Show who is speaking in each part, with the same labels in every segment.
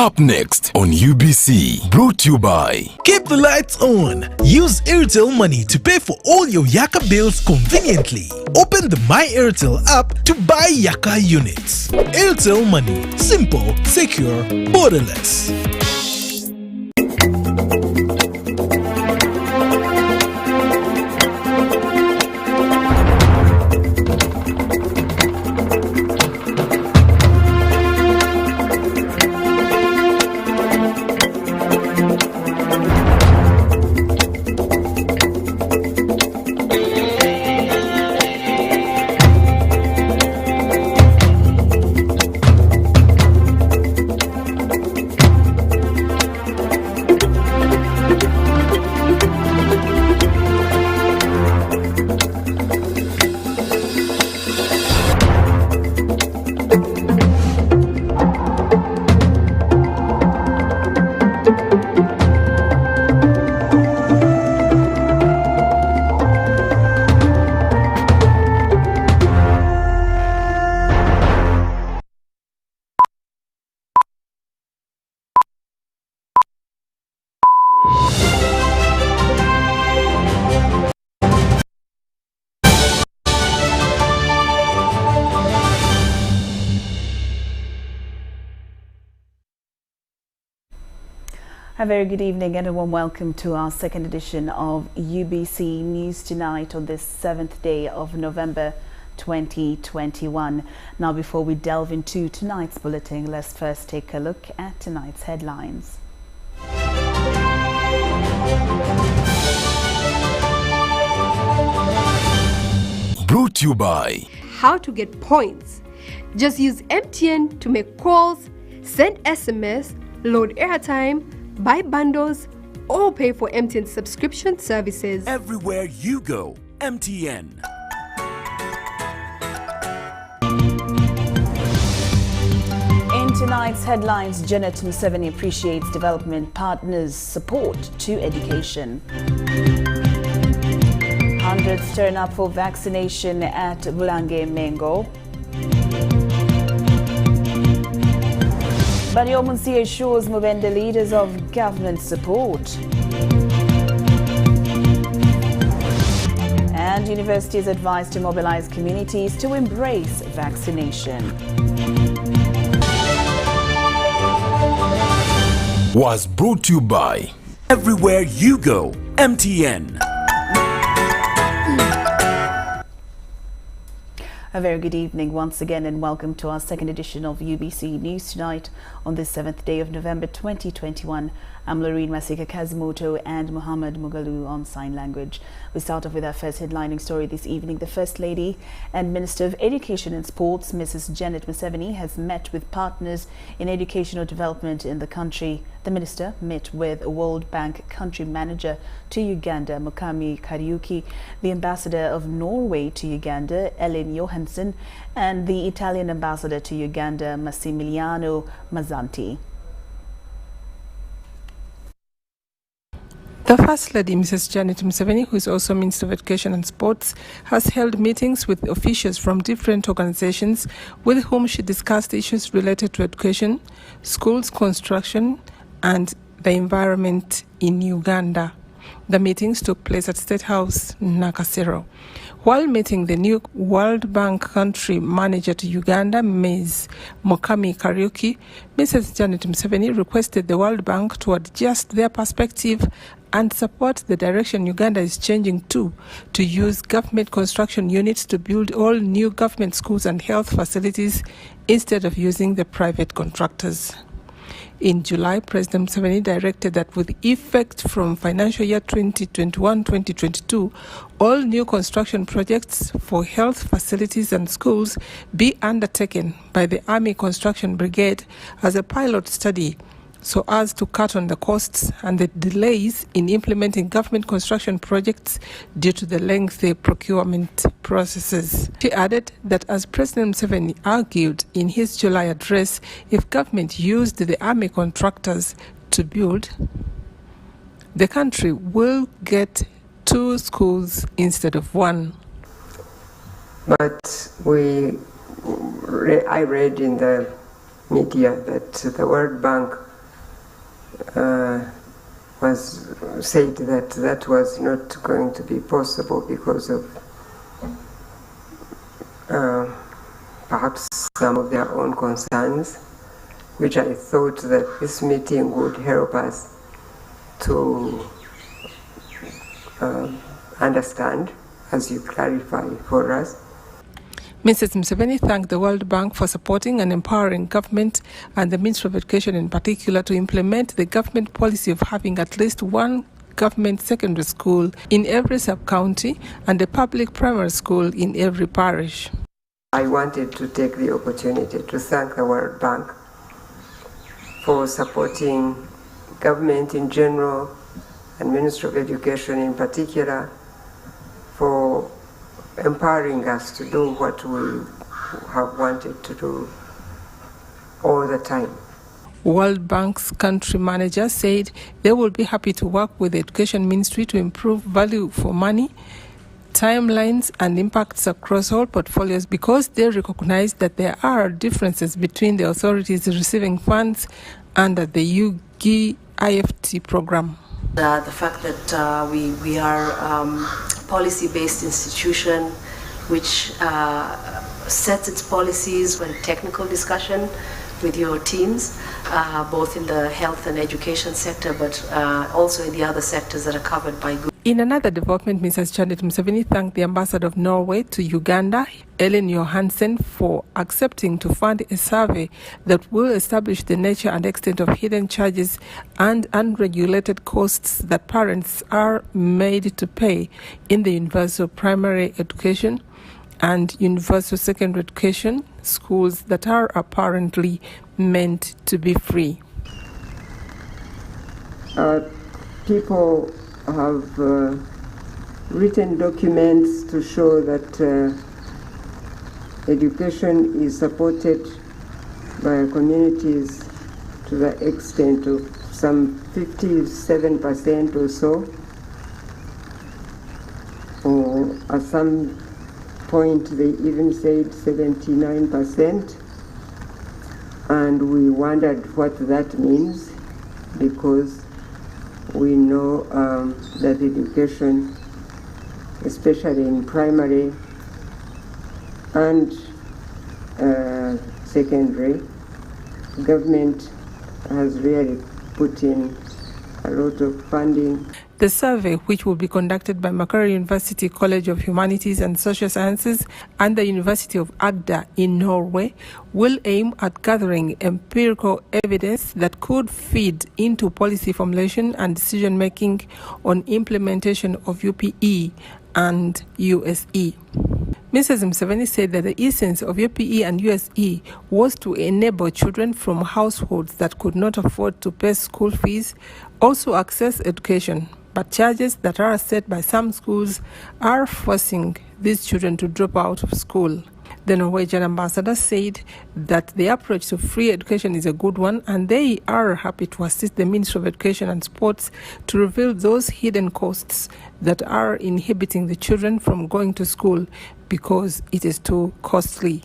Speaker 1: Up next on UBC, brought to you by...
Speaker 2: Keep the lights on. Use Airtel Money to pay for all your Yaka bills conveniently. Open the My Airtel app to buy Yaka units. Airtel Money. Simple, secure, borderless.
Speaker 3: A very good evening and a warm welcome to our second edition of UBC News Tonight on this 7th day of November 2021. Now, before we delve into tonight's bulletin, let's first take a look at tonight's headlines.
Speaker 1: Brought to you by...
Speaker 4: How to get points. Just use MTN to make calls, send SMS, load airtime, buy bundles, or pay for MTN subscription services.
Speaker 5: Everywhere you go, MTN.
Speaker 3: In tonight's headlines, Janet Museveni appreciates development partners' support to education. Hundreds turn up for vaccination at Bulange Mengo. Banyo Munsi assures Mubende leaders of government support. And universities advised to mobilize communities to embrace vaccination.
Speaker 1: Was brought to you by...
Speaker 5: Everywhere you go, MTN.
Speaker 3: A very good evening once again and welcome to our second edition of UBC News Tonight on this 7th day of November 2021. I'm LAURYN Kazimoto and Muhammad Mugalu on sign language. We start off with our first headlining story this evening. The First Lady and Minister of Education and Sports, Mrs. Janet Museveni, has met with partners in educational development in the country. The minister met with a World Bank country manager to Uganda, Mukami Kariuki, the ambassador of Norway to Uganda, Ellen Johansson, and the Italian ambassador to Uganda, Massimiliano Mazzanti.
Speaker 6: The First Lady, Mrs. Janet Museveni, who is also Minister of Education and Sports, has held meetings with officials from different organizations with whom she discussed issues related to education, schools construction, and the environment in Uganda. The meetings took place at State House, Nakasero. While meeting the new World Bank country manager to Uganda, Ms. Mukami Kariuki, Mrs. Janet Museveni requested the World Bank to adjust their perspective and support the direction Uganda is changing to use government construction units to build all new government schools and health facilities instead of using the private contractors. In July, President Museveni directed that with effect from financial year 2021-2022, all new construction projects for health facilities and schools be undertaken by the Army Construction Brigade as a pilot study so as to cut on the costs and the delays in implementing government construction projects due to the lengthy procurement processes. She added that, as President Museveni argued in his July address, if government used the army contractors to build, the country will get 2 schools instead of 1.
Speaker 7: But I read in the media that the World Bank was said that that was not going to be possible because of perhaps some of their own concerns, which I thought that this meeting would help us to understand as you clarify for us.
Speaker 6: Mrs. Museveni thanked the World Bank for supporting and empowering government and the Ministry of Education in particular to implement the government policy of having at least one government secondary school in every sub-county and a public primary school in every parish.
Speaker 7: I wanted to take the opportunity to thank the World Bank for supporting government in general and Ministry of Education in particular for empowering us to do what we have wanted to do all the time.
Speaker 6: World Bank's country manager said they will be happy to work with the Education Ministry to improve value for money, timelines and impacts across all portfolios because they recognize that there are differences between the authorities receiving funds under the UGI IFT program.
Speaker 8: The fact that we are a policy-based institution which sets its policies when technical discussion with your teams, both in the health and education sector, but also in the other sectors that are covered by good.
Speaker 6: In another development, Mrs. Janet Museveni thanked the ambassador of Norway to Uganda, Ellen Johansen, for accepting to fund a survey that will establish the nature and extent of hidden charges and unregulated costs that parents are made to pay in the universal primary education and universal secondary education schools that are apparently meant to be free.
Speaker 7: People have written documents to show that education is supported by communities to the extent of some 57% or so, or at some point they even said 79%, and we wondered what that means because we know that education, especially in primary and secondary, government has really put in a lot of funding.
Speaker 6: The survey, which will be conducted by Makerere University College of Humanities and Social Sciences and the University of Agder in Norway, will aim at gathering empirical evidence that could feed into policy formulation and decision-making on implementation of UPE and USE. Mrs. Museveni said that the essence of UPE and USE was to enable children from households that could not afford to pay school fees also access education. But charges that are set by some schools are forcing these children to drop out of school. The Norwegian ambassador said that the approach to free education is a good one, and they are happy to assist the Ministry of Education and Sports to reveal those hidden costs that are inhibiting the children from going to school because it is too costly.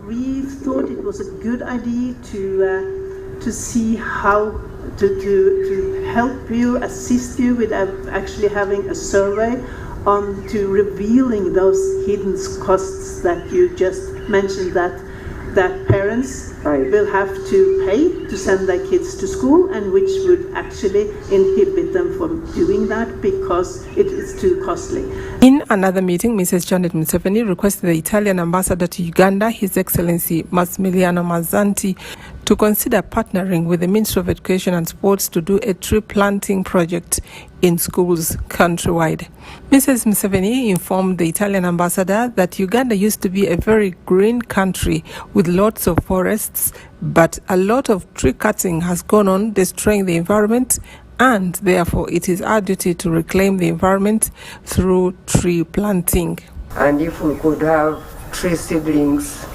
Speaker 9: We thought it was a good idea to see how to help you, assist you with actually having a survey on to revealing those hidden costs that you just mentioned, that parents will have to pay to send their kids to school, and which would actually inhibit them from doing that because it is too costly.
Speaker 6: In another meeting, Mrs. Janet Museveni requested the Italian ambassador to Uganda, His Excellency Massimiliano Mazzanti, to consider partnering with the Ministry of Education and Sports to do a tree planting project in schools countrywide. Mrs. Museveni informed the Italian ambassador that Uganda used to be a very green country with lots of forests, but a lot of tree cutting has gone on, destroying the environment, and therefore it is our duty to reclaim the environment through tree planting.
Speaker 7: And if we could have tree seedlings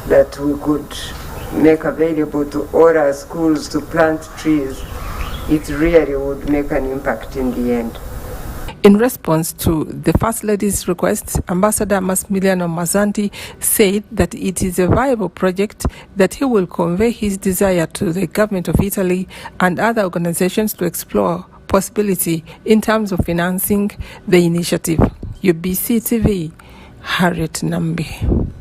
Speaker 7: that we could make available to all our schools to plant trees, it really would make an impact in the end.
Speaker 6: In response to the First Lady's request, Ambassador Massimiliano Mazzanti said that it is a viable project, that he will convey his desire to the government of Italy and other organizations to explore possibility in terms of financing the initiative. UBC TV, Harriet Nambi.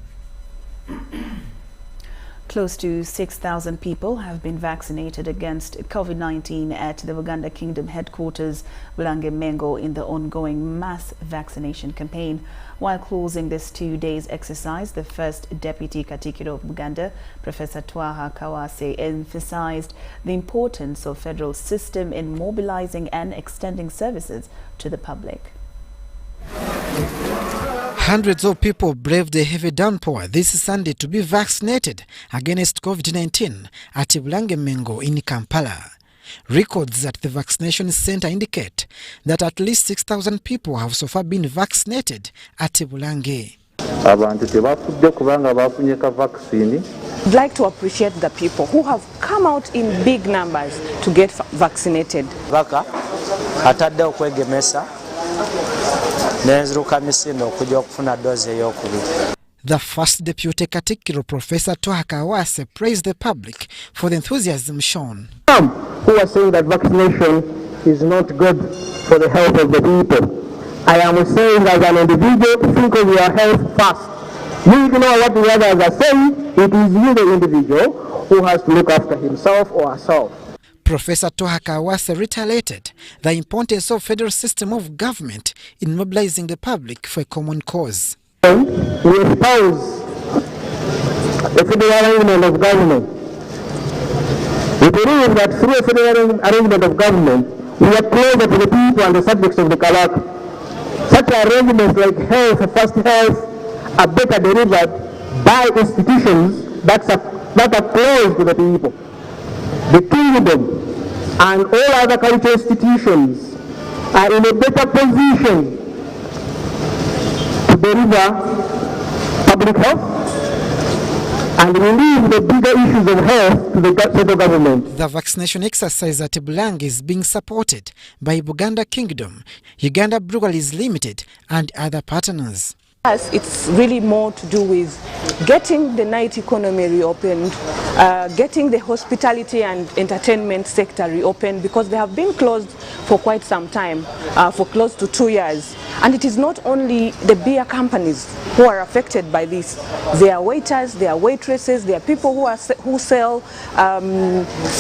Speaker 3: Close to 6,000 people have been vaccinated against COVID-19 at the Buganda Kingdom headquarters, Bulange Mengo, in the ongoing mass vaccination campaign. While closing this 2 days exercise, the first Deputy Katikkiro of Buganda, Professor Twaha Kawase, emphasized the importance of federal system in mobilizing and extending services to the public.
Speaker 10: Hundreds of people braved the heavy downpour this Sunday to be vaccinated against COVID-19 at Bulange Mengo in Kampala. Records at the vaccination center indicate that at least 6,000 people have so far been vaccinated at Bulange.
Speaker 11: I'd
Speaker 12: like to appreciate the people who have come out in big numbers to get vaccinated.
Speaker 10: The first Deputy Katikkiro, Professor Twaha Kawase, praised the public for the enthusiasm shown.
Speaker 11: Some who are saying that vaccination is not good for the health of the people. I am saying as an individual, think of your health first. You ignore what the others are saying. It is you, the individual, who has to look after himself or herself.
Speaker 10: Professor Twaha Kawase reiterated the importance of federal system of government in mobilizing the public for a common cause.
Speaker 11: We espouse a federal arrangement of government. We believe that through a federal arrangement of government, we are closer to the people and the subjects of the KLARK. Such arrangements like health, first health, are better delivered by institutions that are close to the people. The kingdom and all other cultural institutions are in a better position to deliver public health and relieve the bigger issues of health to the federal government.
Speaker 10: The vaccination exercise at Bulange is being supported by Buganda Kingdom, Uganda Breweries Limited and other partners.
Speaker 12: It's really more to do with getting the night economy reopened, getting the hospitality and entertainment sector reopened, because they have been closed for quite some time, for close to 2 years. And it is not only the beer companies who are affected by this. There are waiters, there are waitresses, there are people who sell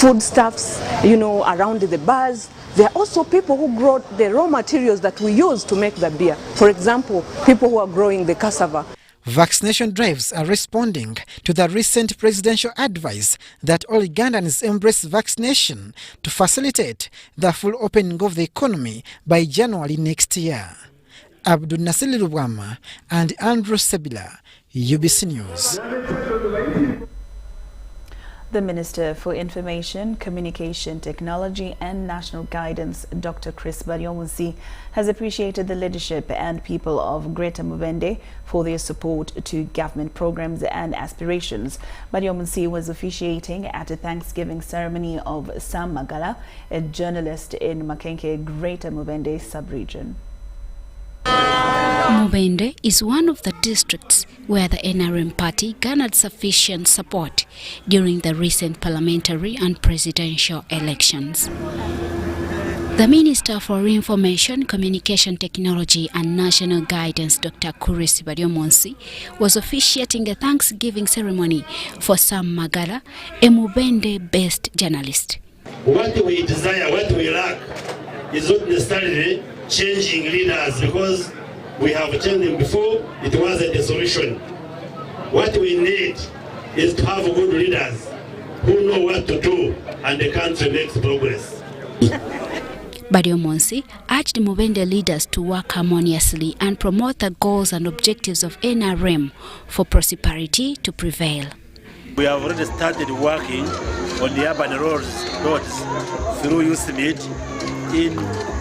Speaker 12: foodstuffs, around the bars. There are also people who grow the raw materials that we use to make the beer. For example, people who are growing the cassava.
Speaker 10: Vaccination drives are responding to the recent presidential advice that all Ugandans embrace vaccination to facilitate the full opening of the economy by January next year. Abdul Nasir Lubwama and Andrew Sebila, UBC News.
Speaker 3: The Minister for Information, Communication Technology and National Guidance, Dr. Chris Baryomunsi, has appreciated the leadership and people of Greater Mubende for their support to government programs and aspirations. Baryomunsi was officiating at a Thanksgiving ceremony of Sam Magala, a journalist in Makenke, Greater Mubende sub-region.
Speaker 13: Mubende is one of the districts where the NRM party garnered sufficient support during the recent parliamentary and presidential elections. The Minister for Information, Communication Technology and National Guidance, Dr. Chris Baryomunsi, was officiating a Thanksgiving ceremony for Sam Magala, a Mubende-based journalist.
Speaker 14: What we desire, what we lack, is not necessarily changing leaders, because we have changed them before, it wasn't a solution. What we need is to have good leaders who know what to do, and the country makes progress.
Speaker 13: Baryomunsi urged Mubende leaders to work harmoniously and promote the goals and objectives of NRM for prosperity to prevail.
Speaker 15: We have already started working on the urban roads through USMID in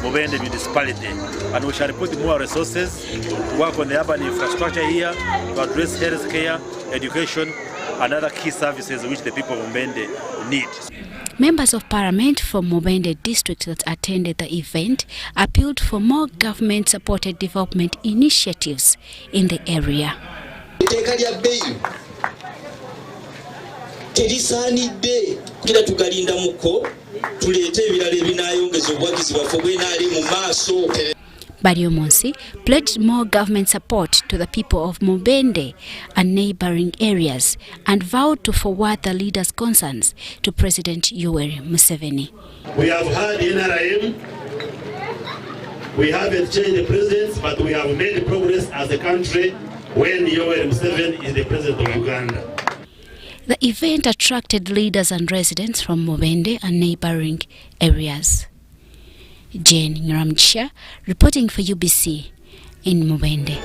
Speaker 15: Mubende municipality, and we shall put more resources to work on the urban infrastructure here to address health care, education and other key services which the people of Mubende need.
Speaker 13: Members of Parliament from Mubende district that attended the event appealed for more government-supported development initiatives in the area. Badio Monsi pledged more government support to the people of Mubende and neighboring areas and vowed to forward the leaders' concerns to President Yoweri Museveni.
Speaker 14: We have had NRM, we haven't changed the presidents, but we have made progress as a country when Yoweri Museveni is the president of Uganda.
Speaker 13: The event attracted leaders and residents from Mubende and neighboring areas. Jane Nramchisha reporting for UBC in Mubende.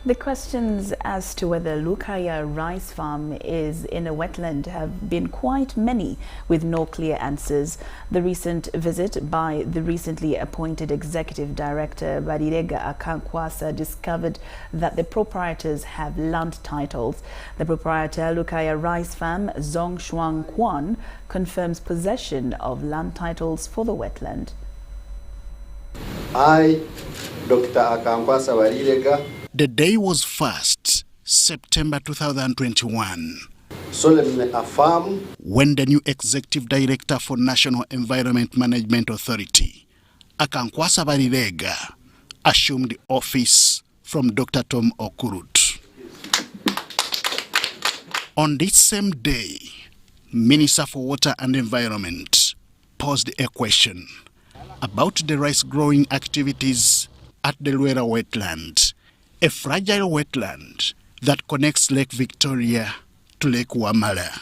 Speaker 3: The questions as to whether Lukaya rice farm is in a wetland have been quite many, with no clear answers. The recent visit by the recently appointed Executive Director Barirega Akankwasa discovered that the proprietors have land titles. The proprietor, Lukaya Rice Farm, Zong Shuang Kwan, confirms possession of land titles for the wetland.
Speaker 16: I, Dr. Akankwasa Barirega.
Speaker 17: The day was 1st September 2021.
Speaker 16: Solemnly affirm
Speaker 17: when the new Executive Director for National Environment Management Authority, Akankwasa Barirega, assumed the office from Dr. Tom Okurut. On this same day, Minister for Water and Environment posed a question about the rice growing activities at the Luera wetland, a fragile wetland that connects Lake Victoria to Lake Wamala.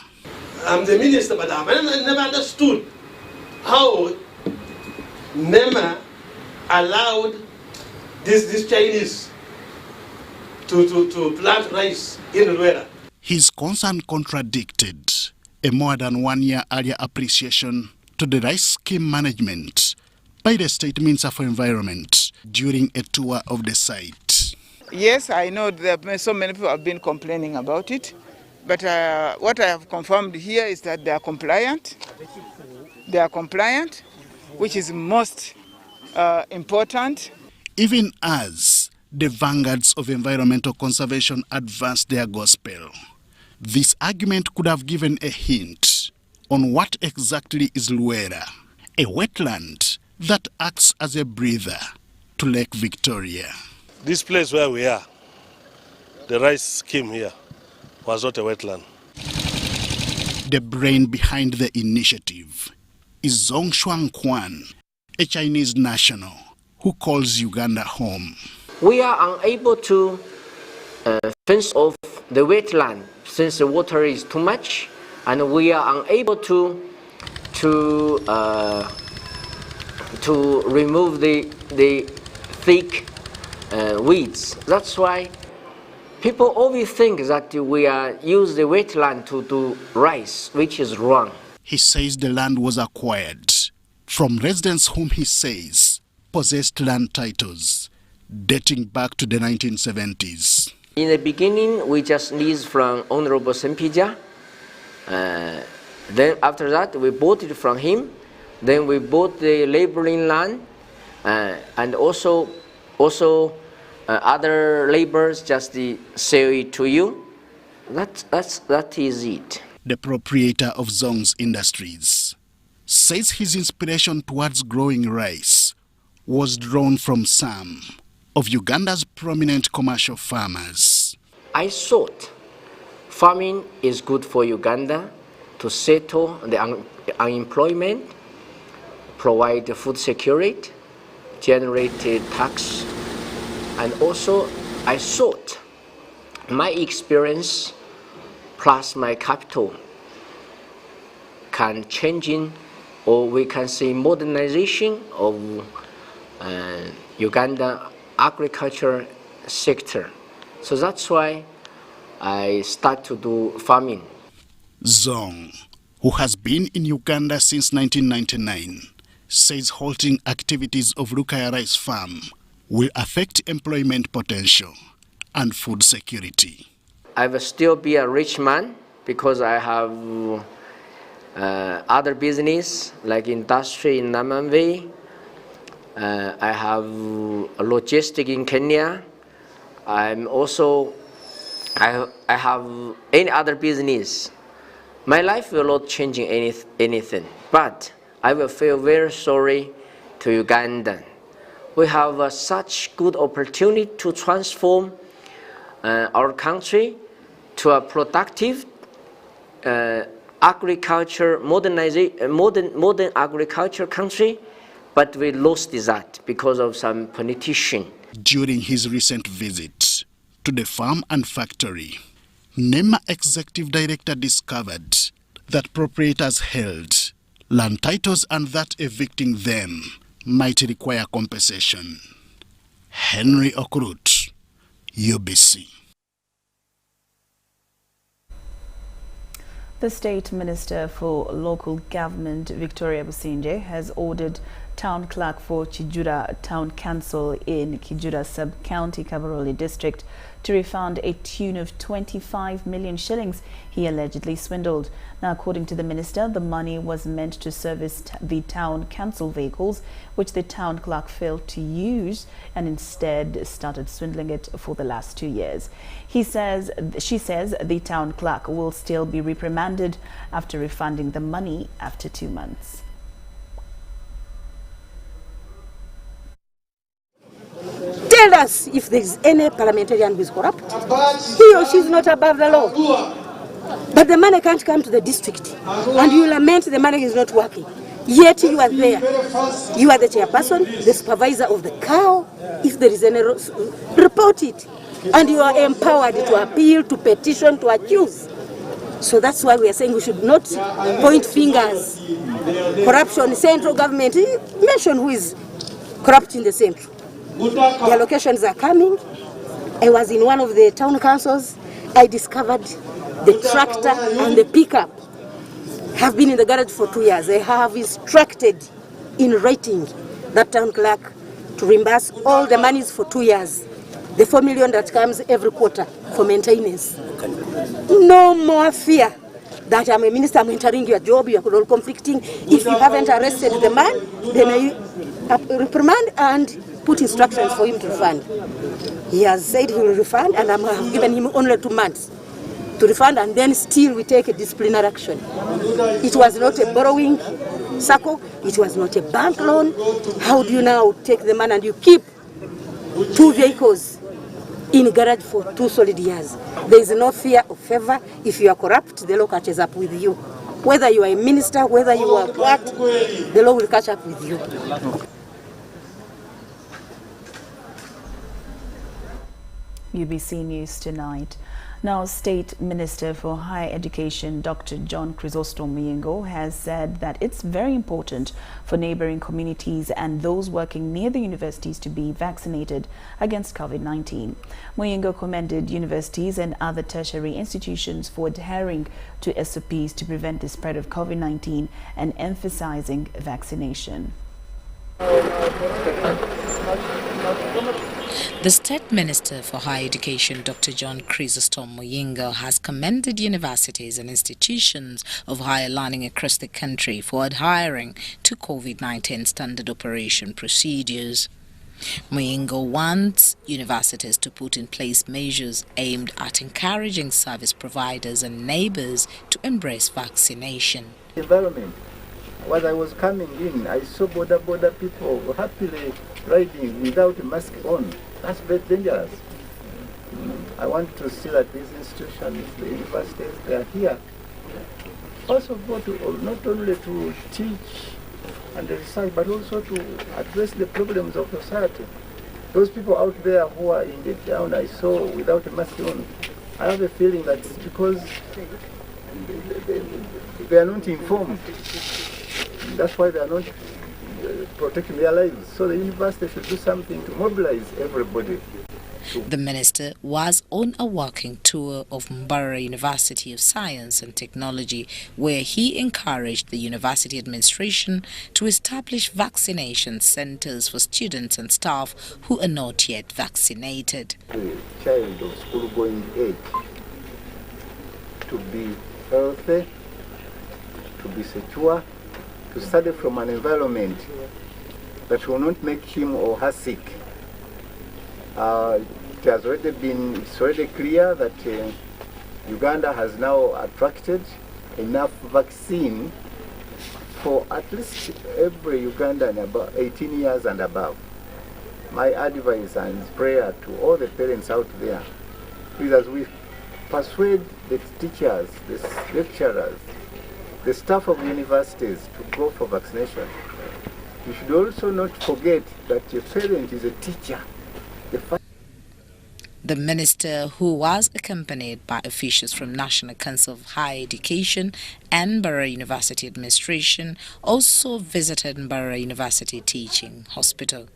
Speaker 18: I'm the minister, but I never understood how NEMA allowed this Chinese to plant rice in Luera.
Speaker 17: His concern contradicted a more than 1 year earlier appreciation to the rice scheme management by the State Minister for Environment during a tour of the site.
Speaker 19: Yes, I know that so many people have been complaining about it, but what I have confirmed here is that they are compliant. They are compliant, which is most important.
Speaker 17: Even as the vanguards of environmental conservation advanced their gospel, this argument could have given a hint on what exactly is Luera, a wetland that acts as a breather to Lake Victoria.
Speaker 20: This place where we are, the rice scheme here, was not a wetland.
Speaker 17: The brain behind the initiative is Zong Shuang Kwan, a Chinese national who calls Uganda home.
Speaker 21: We are unable to fence off the wetland since the water is too much, and we are unable to remove the thick weeds. That's why people always think that we use the wetland to do rice, which is wrong.
Speaker 17: He says the land was acquired from residents whom he says possessed land titles dating back to the 1970s.
Speaker 21: In the beginning, we just leased from Honorable Sempija. Then after that, we bought it from him. Then we bought the laboring land, and also other laborers just sell it to you. That is it.
Speaker 17: The proprietor of Zong's Industries says his inspiration towards growing rice was drawn from some of Uganda's prominent commercial farmers.
Speaker 21: I thought farming is good for Uganda to settle the unemployment, provide food security, generate tax, and also I thought my experience plus my capital can change in, or we can see modernization of Uganda agriculture sector. So that's why I start to do farming.
Speaker 17: Zong, who has been in Uganda since 1999, says halting activities of Lukaya Rice Farm will affect employment potential and food security.
Speaker 21: I will still be a rich man, because I have other business like industry in Namamvi. I have a logistic in Kenya. I'm also, I have any other business. My life will not change anything, but I will feel very sorry to Uganda. We have such good opportunity to transform our country to a productive agriculture, modern agriculture country, but we lost that because of some politician.
Speaker 17: During his recent visit to the farm and factory, NEMA Executive Director discovered that proprietors held land titles and that evicting them might require compensation. Henry Okrut, UBC.
Speaker 3: The State Minister for Local Government, Victoria Businje, has ordered Town Clerk for Kijura Town Council in Kijura Sub-County, Kabarole District to refund a tune of 25 million shillings he allegedly swindled. Now, according to the minister, the money was meant to service the town council vehicles, which the town clerk failed to use and instead started swindling it for the last 2 years. She says the town clerk will still be reprimanded after refunding the money after 2 months.
Speaker 2: Tell us if there is any parliamentarian who is corrupt. He or she is not above the law. But the money can't come to the district. And you lament the money is not working. Yet you are there. You are the chairperson, the supervisor of the cow. If there is any, report it. And you are empowered to appeal, to petition, to accuse. So that's why we are saying we should not point fingers. Corruption, central government, mention who is corrupt in the central. The allocations are coming. I was in one of the town councils. I discovered the tractor and the pickup have been in the garage for 2 years. I have instructed in writing that town clerk to reimburse all the monies for 2 years. The 4 million that comes every quarter for maintenance. No more fear that I'm a minister, I'm entering your job, you are all conflicting. If you haven't arrested the man, then I reprimand and put instructions for him to refund. He has said he will refund, and I have given him only 2 months to refund, and then still we take a disciplinary action. It was not a borrowing circle, it was not a bank loan. How do you now take the money and you keep 2 vehicles in garage for 2 solid years? There is no fear of favor. If you are corrupt, the law catches up with you. Whether you are a minister, whether you are what, the law will catch up with you.
Speaker 3: UBC News Tonight. Now, State Minister for Higher Education, Dr. John Chrysostom Muyingo, has said that it's very important for neighboring communities and those working near the universities to be vaccinated against COVID-19. Muyingo commended universities and other tertiary institutions for adhering to SOPs to prevent the spread of COVID-19 and emphasizing vaccination.
Speaker 22: The State Minister for Higher Education, Dr. John Chrysostom Muyingo, has commended universities and institutions of higher learning across the country for adhering to COVID-19 standard operation procedures. Muyingo wants universities to put in place measures aimed at encouraging service providers and neighbors to embrace vaccination.
Speaker 23: Environment. When I was coming in, I saw border people happily riding without a mask on. That's very dangerous. I want to see that these institutions, the universities, they are here. Also, not only to teach and research, but also to address the problems of society. Those people out there who are in the town I saw without a mask on, I have a feeling that it's because they are not informed. That's why they are not protecting their lives. So the university should do something to mobilize everybody.
Speaker 22: The minister was on a walking tour of MBARARA University of Science and Technology, where he encouraged the university administration to establish vaccination centers for students and staff who are not yet vaccinated.
Speaker 23: The child of school-going age to be healthy, to be secure, to study from an environment that will not make him or her sick. It's already clear that Uganda has now attracted enough vaccine for at least every Ugandan about 18 years and above. My advice and prayer to all the parents out there is, as we persuade the teachers, the lecturers, the staff of universities to go for vaccination, you should also not forget that your parent is a teacher.
Speaker 22: The minister, who was accompanied by officials from National Council of Higher Education and MBARARA University Administration, also visited MBARARA University Teaching Hospital.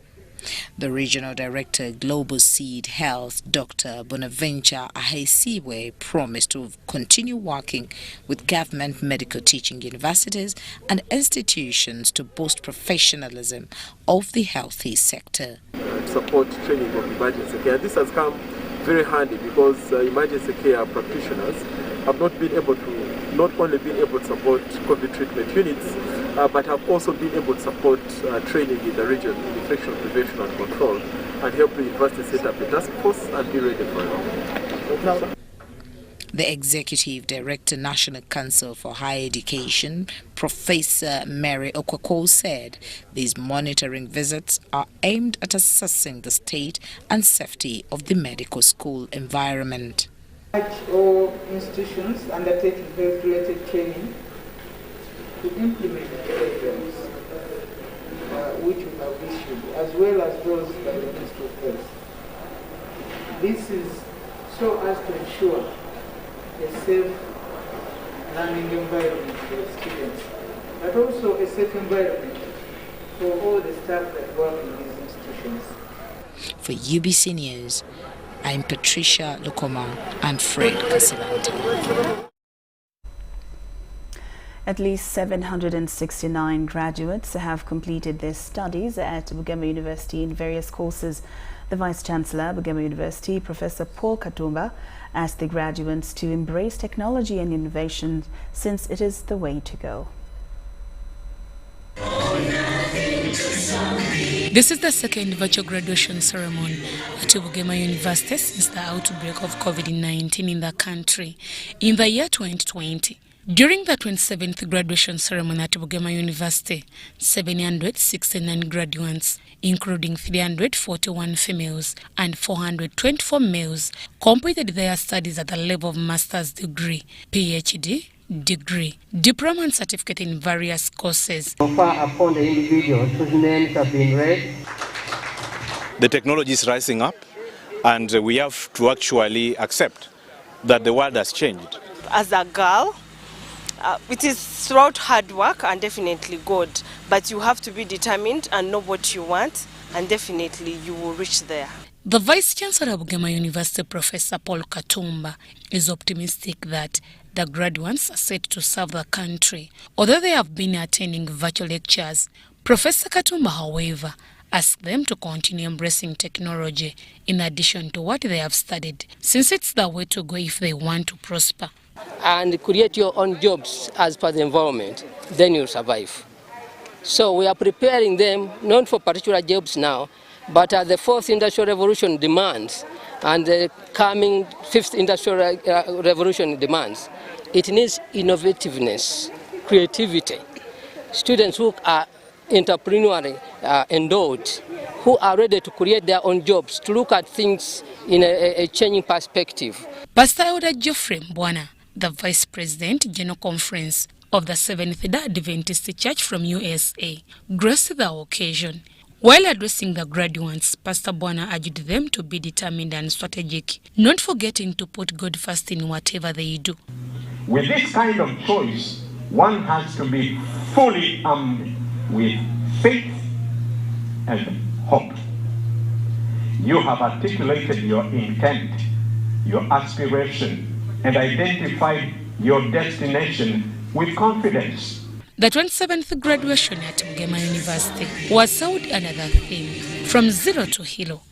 Speaker 22: The Regional Director, Global Seed Health, Dr. Bonaventure Ahesiwe, promised to continue working with government medical teaching universities and institutions to boost professionalism of the healthy sector.
Speaker 1: Support training of emergency care. This has come very handy because emergency care practitioners have not only been able to support COVID treatment units, but have also been able to support training in the region in infection prevention and control, and help the university set up a task force and be ready for it.
Speaker 22: The Executive Director, National Council for Higher Education, Professor Mary Okwako, said these monitoring visits are aimed at assessing the state and safety of the medical school environment.
Speaker 4: All institutions undertaking health-related training to implement the programs which we have issued, as well as those by the Ministry of Health. This is so as to ensure a safe learning environment for the students, but also a safe environment for all the staff that work in these institutions.
Speaker 22: For UBC News, I'm Patricia Lukoma and Fred Kasilante.
Speaker 3: At least 769 graduates have completed their studies at Bugema University in various courses. The Vice-Chancellor, Bugema University, Professor Paul Katumba, asked the graduates to embrace technology and innovation since it is the way to go.
Speaker 5: This is the second virtual graduation ceremony at Bugema University since the outbreak of COVID-19 in the country in the year 2020. During the 27th graduation ceremony at Bugema University, 769 graduates, including 341 females and 424 males, completed their studies at the level of master's degree, PhD degree, diploma and certificate in various courses.
Speaker 24: So far upon the individuals whose names have been read.
Speaker 25: The technology is rising up, and we have to actually accept that the world has changed.
Speaker 26: As a girl, it is throughout hard work and definitely God, but you have to be determined and know what you want, and definitely you will reach there.
Speaker 5: The Vice-Chancellor of Bugema University, Professor Paul Katumba, is optimistic that the graduates are set to serve the country. Although they have been attending virtual lectures, Professor Katumba, however, asked them to continue embracing technology in addition to what they have studied, since it's the way to go if they want to prosper.
Speaker 24: And create your own jobs as per the environment, then you'll survive. So we are preparing them not for particular jobs now, but as the fourth industrial revolution demands and the coming fifth industrial revolution demands. It needs innovativeness, creativity, students who are entrepreneurially endowed, who are ready to create their own jobs, to look at things in a changing perspective.
Speaker 5: Pastor Elder Geoffrey Mbwana, the Vice President, General Conference of the Seventh-day Adventist Church from USA, graced the occasion. While addressing the graduates, Pastor Mbwana urged them to be determined and strategic, not forgetting to put God first in whatever they do.
Speaker 27: With this kind of choice, one has to be fully armed with faith and hope. You have articulated your intent, your aspiration, and identified your destination with confidence.
Speaker 5: The 27th graduation at Bugema University was held under the theme, From Zero to Hero.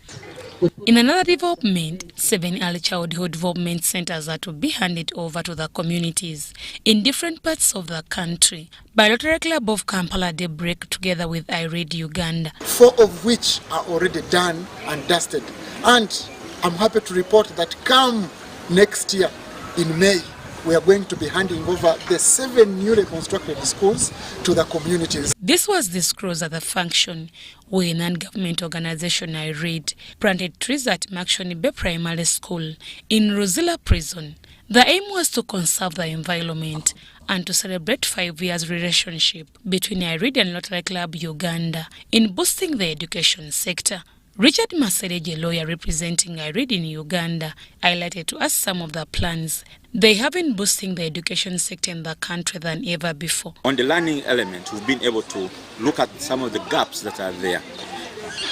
Speaker 5: In another development, 7 early childhood development centers are to be handed over to the communities in different parts of the country by Rotary Club of Kampala Daybreak together with IRED Uganda.
Speaker 6: 4 of which are already done and dusted. And I'm happy to report that come next year in May, we are going to be handing over the 7 newly constructed schools to the communities.
Speaker 5: This was disclosed at the function where non-government organization IRED planted trees at Makshoni Bay Primary School in Rosilla Prison. The aim was to conserve the environment and to celebrate 5 years relationship between IRED and Rotary Club Uganda in boosting the education sector. Richard Masereje, lawyer representing IRED in Uganda, highlighted to us some of the plans they have in boosting the education sector in the country than ever before.
Speaker 7: On the learning element, we've been able to look at some of the gaps that are there,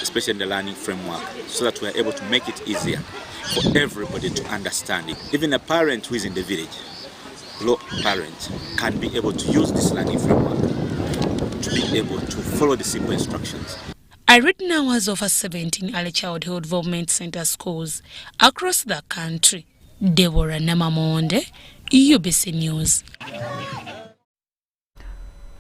Speaker 7: especially in the learning framework, so that we're able to make it easier for everybody to understand it. Even a parent who is in the village, low parent, can be able to use this learning framework to be able to follow the simple instructions.
Speaker 5: IRED now has over 17 early childhood development center schools across the country. Deborah Namamonde, UBC News.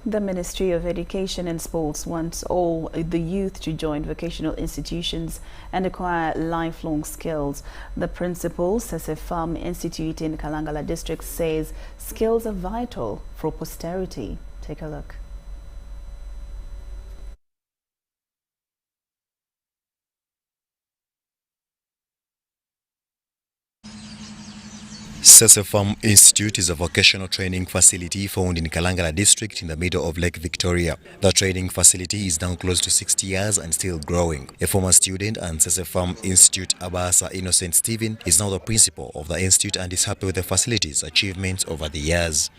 Speaker 3: The Ministry of Education and Sports wants all the youth to join vocational institutions and acquire lifelong skills. The principal, Farm Institute in Kalangala District, says skills are vital for posterity. Take a look.
Speaker 8: Farm Institute is a vocational training facility found in Kalangala district in the middle of Lake Victoria. The training facility is now close to 60 years and still growing. A former student and Farm Institute Abasa Innocent Stephen is now the principal of the institute and is happy with the facility's achievements over the years.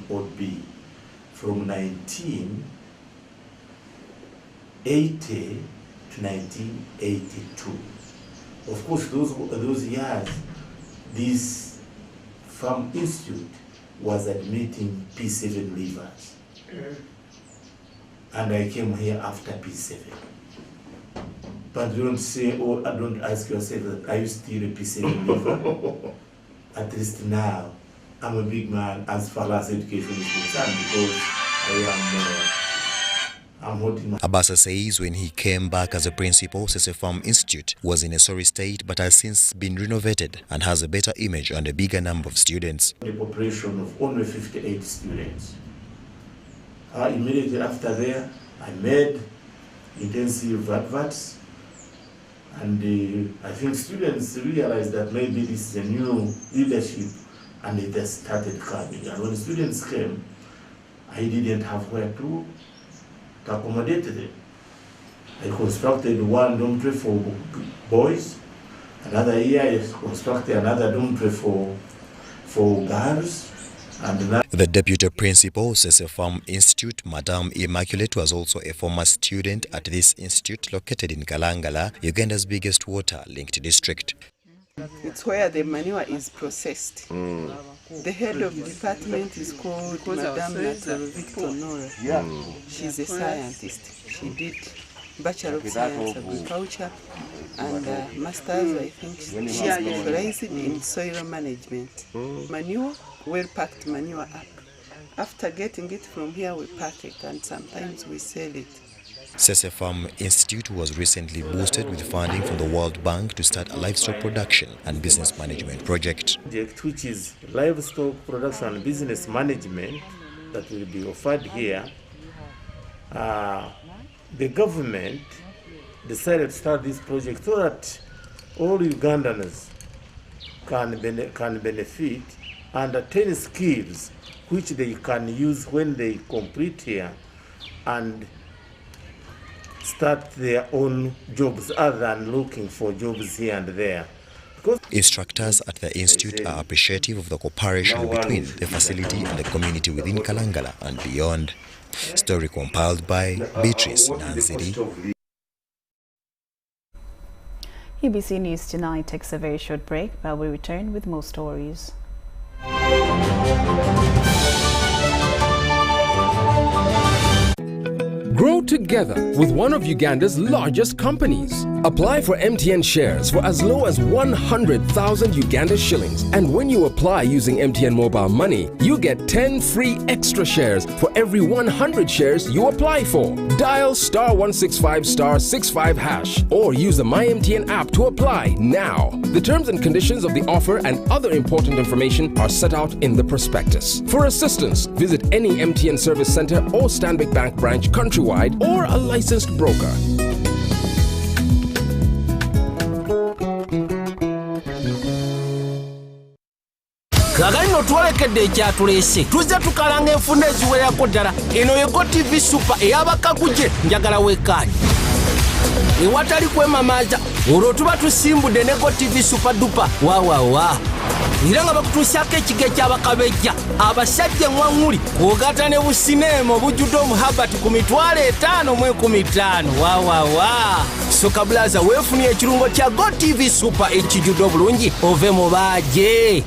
Speaker 9: Would be from 1980 to 1982. Of course, those years, this Farm Institute was admitting P7 leavers. And I came here after P7. But don't say, oh, don't ask yourself, are you still a P7 leaver? At least now, I'm a big man as far as education is concerned because I'm holding my...
Speaker 8: Abasa says when he came back as a principal, Farm Institute was in a sorry state but has since been renovated and has a better image and a bigger number of students.
Speaker 9: The population of only 58 students. Immediately after there, I made intensive adverts and I think students realized that maybe this is a new leadership and it has started coming. And when students came, I didn't have where to accommodate them. I constructed 1 dormitory for boys. Another year I constructed another dormitory for girls. And
Speaker 8: the deputy principal, Farm Institute, Madame Immaculate, was also a former student at this institute located in Kalangala, Uganda's biggest water-linked district.
Speaker 10: It's where the manure is processed. The head of the department is called Madame Victor Nora. She's a scientist. She did Bachelor of Science Agriculture and Masters, I think. She specialized in soil management. Manure, well-packed manure up. After getting it from here, we pack it and sometimes we sell it.
Speaker 8: Farm Institute was recently boosted with funding from the World Bank to start a livestock production and business management project.
Speaker 9: Which is livestock production and business management that will be offered here. The government decided to start this project so that all Ugandans can benefit and attain skills which they can use when they complete here and start their own jobs other than looking for jobs here and there.
Speaker 8: Instructors at the institute are appreciative of the cooperation between the facility and the community within Kalangala and beyond. Story compiled by Beatrice Nanziri.
Speaker 3: UBC News Tonight takes a very short break, but we return with more stories.
Speaker 11: Grow together with one of Uganda's largest companies. Apply for MTN shares for as low as 100,000 Uganda shillings. And when you apply using MTN Mobile Money, you get 10 free extra shares for every 100 shares you apply for. Dial *165*65# or use the MyMTN app to apply now. The terms and conditions of the offer and other important information are set out in the prospectus. For assistance, visit any MTN service center or Stanbic Bank branch countrywide or a licensed broker.
Speaker 12: Kagalino twalekedde ekyatulese tuzze tukalanga enfunda eziwerako ddala eno yego TV Super ey'abakaguje njagala wekkaanyi ewatali kwemamaaza olwo tuba tusimbudde ne Go TV Super Duper waawawa era nga bakutuusyako ekiga ekyabakabejja abasajja enwaŋŋuli kwogata ne busineema obujjudde omuhabati ku $5,000 mu 15 waawawa soka bulaza weefunye ekirungo kya Go TV Super ekijjudde obulungi ove mu baaje.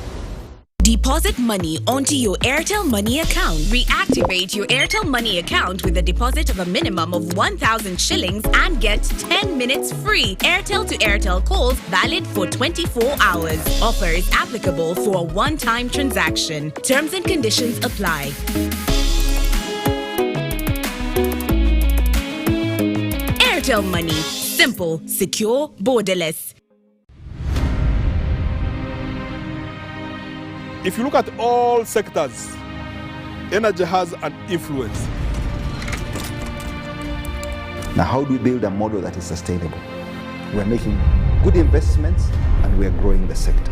Speaker 13: Deposit money onto your Airtel Money account. Reactivate your Airtel Money account with a deposit of a minimum of 1,000 shillings and get 10 minutes free Airtel to Airtel calls valid for 24 hours. Offers applicable for a one-time transaction. Terms and conditions apply. Airtel Money. Simple, secure, borderless.
Speaker 14: If you look at all sectors, energy has an influence.
Speaker 15: Now, how do we build a model that is sustainable? We're making good investments and we're growing the sector.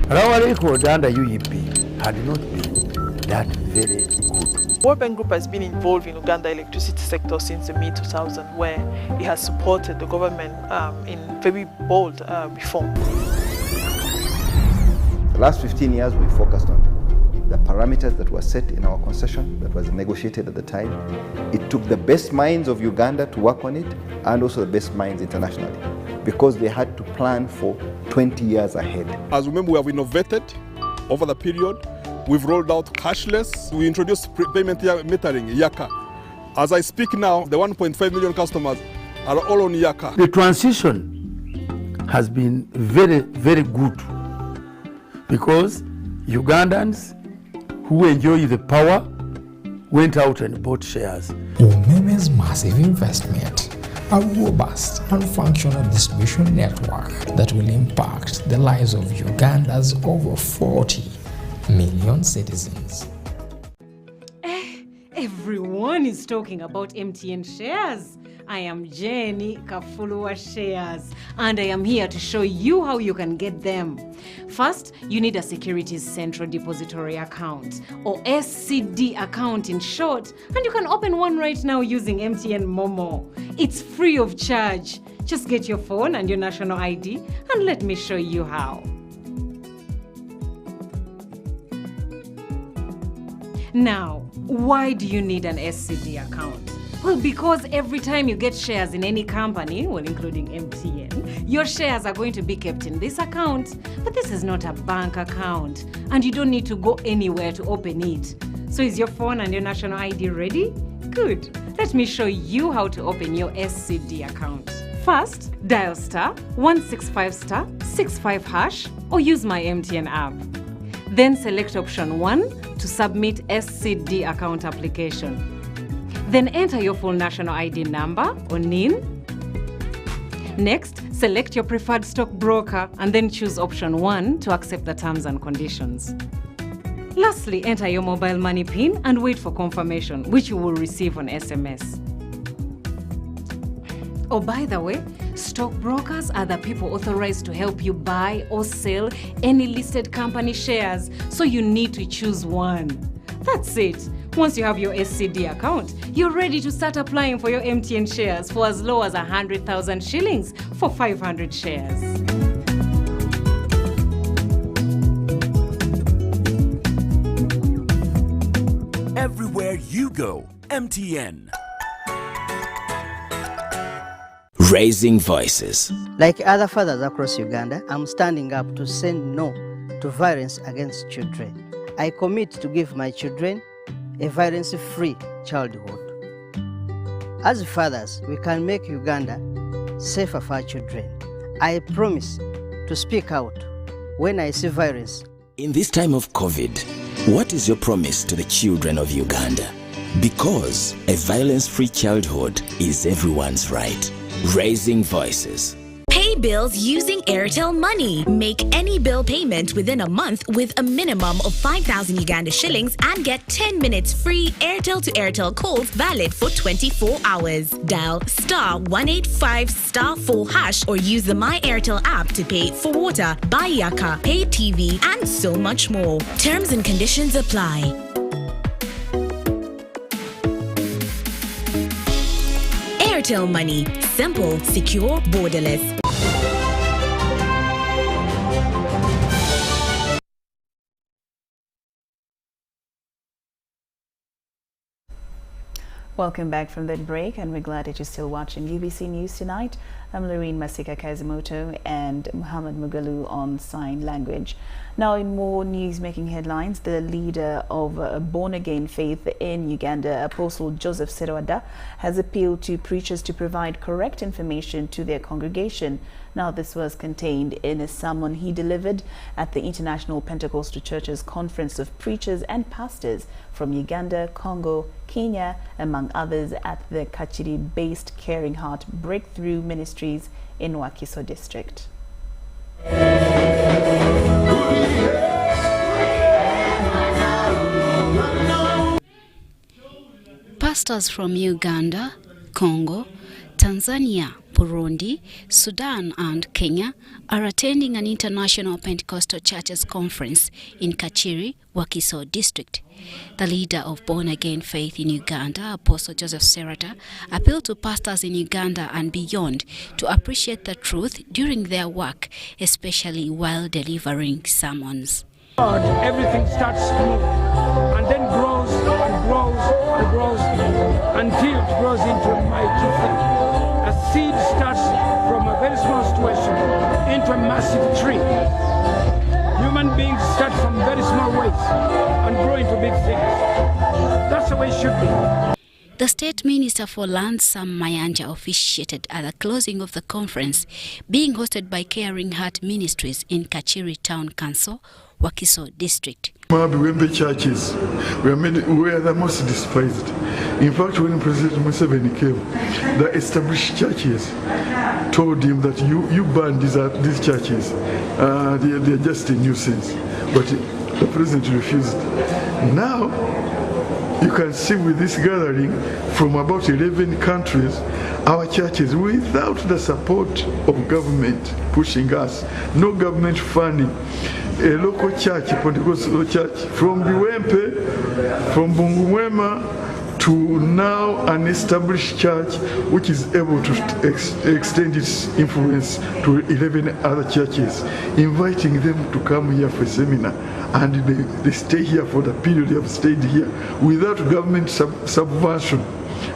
Speaker 16: Our record under UEP had not been that very good.
Speaker 18: World Bank Group has been involved in Uganda electricity sector since the mid-2000s, where it has supported the government in very bold reform.
Speaker 15: The last 15 years, we focused on the parameters that were set in our concession that was negotiated at the time. It took the best minds of Uganda to work on it and also the best minds internationally because they had to plan for 20 years ahead.
Speaker 14: As remember, we have innovated over the period. We've rolled out cashless. We introduced payment metering, Yaka. As I speak now, the 1.5 million customers are all on Yaka.
Speaker 16: The transition has been very, very good, because Ugandans who enjoy the power went out and bought shares.
Speaker 28: Umeme's massive investment, a robust and functional distribution network that will impact the lives of Uganda's over 40 million citizens.
Speaker 29: Everyone is talking about MTN shares. I am Jenny Kafulua Shares, and I am here to show you how you can get them. First, you need a Securities Central Depository account, or SCD account in short, and you can open one right now using MTN Momo. It's free of charge. Just get your phone and your national ID, and let me show you how. Now, why do you need an SCD account? Well, because every time you get shares in any company, well, including MTN, your shares are going to be kept in this account. But this is not a bank account, and you don't need to go anywhere to open it. So is your phone and your national ID ready? Good. Let me show you how to open your SCD account. First, dial *165*65# or use my MTN app. Then select option 1 to submit SCD account application. Then enter your full national ID number or NIN. Next, select your preferred stockbroker and then choose option 1 to accept the terms and conditions. Lastly, enter your mobile money PIN and wait for confirmation, which you will receive on SMS. Oh, by the way, stockbrokers are the people authorized to help you buy or sell any listed company shares, so you need to choose one. That's it. Once you have your SCD account, you're ready to start applying for your MTN shares for as low as 100,000 shillings for 500 shares.
Speaker 30: Everywhere you go, MTN. Raising voices.
Speaker 31: Like other fathers across Uganda, I'm standing up to say no to violence against children. I commit to give my children a violence-free childhood. As fathers, we can make Uganda safer for our children. I promise to speak out when I see violence.
Speaker 30: In this time of COVID, what is your promise to the children of Uganda? Because a violence-free childhood is everyone's right. Raising voices.
Speaker 13: Pay bills using Airtel Money. Make any bill payment within a month with a minimum of 5,000 Uganda shillings and get 10 minutes free Airtel to Airtel calls valid for 24 hours. Dial *185*4# or use the My Airtel app to pay for water, buy yaka, pay TV, and so much more. Terms and conditions apply. Airtel Money. Simple, secure, borderless.
Speaker 3: Welcome back from that break, and we're glad that you're still watching UBC News Tonight. I'm LAURYN Kazimoto and Muhammad Mugalu on sign language. Now, in more news-making headlines, the leader of born-again faith in Uganda, Apostle Joseph Serwada, has appealed to preachers to provide correct information to their congregation. Now, this was contained in a sermon he delivered at the International Pentecostal Church's Conference of Preachers and Pastors from Uganda, Congo, Kenya, among others, at the Kachiri-based Caring Heart Breakthrough Ministries in Wakiso District.
Speaker 1: Pastors from Uganda, Congo, Tanzania, Burundi, Sudan and Kenya are attending an International Pentecostal Churches Conference in Kachiri, Wakiso District. The leader of born-again faith in Uganda, Apostle Joseph Serwada, appealed to pastors in Uganda and beyond to appreciate the truth during their work, especially while delivering sermons.
Speaker 2: Everything starts small and then grows and grows and grows until it grows into a mighty thing. A seed starts from a very small situation into a massive tree. Human beings start from very small ways and grow into big things. That's the way it should be.
Speaker 1: The State Minister for Land, Sam Mayanja, officiated at the closing of the conference, being hosted by Caring Heart Ministries in Kachiri Town Council, Wakiso District.
Speaker 4: Churches we are the most despised. In fact, when President Museveni came, the established churches told him that you ban these churches. They're just a nuisance. But the president refused. Now, you can see with this gathering from about 11 countries, our churches, without the support of government pushing us, no government funding, a local church, a Pentecostal church, from Biwempe, from Bungumwema, to now an established church which is able to extend its influence to 11 other churches, inviting them to come here for a seminar. And they stay here for the period they have stayed here without government subvention,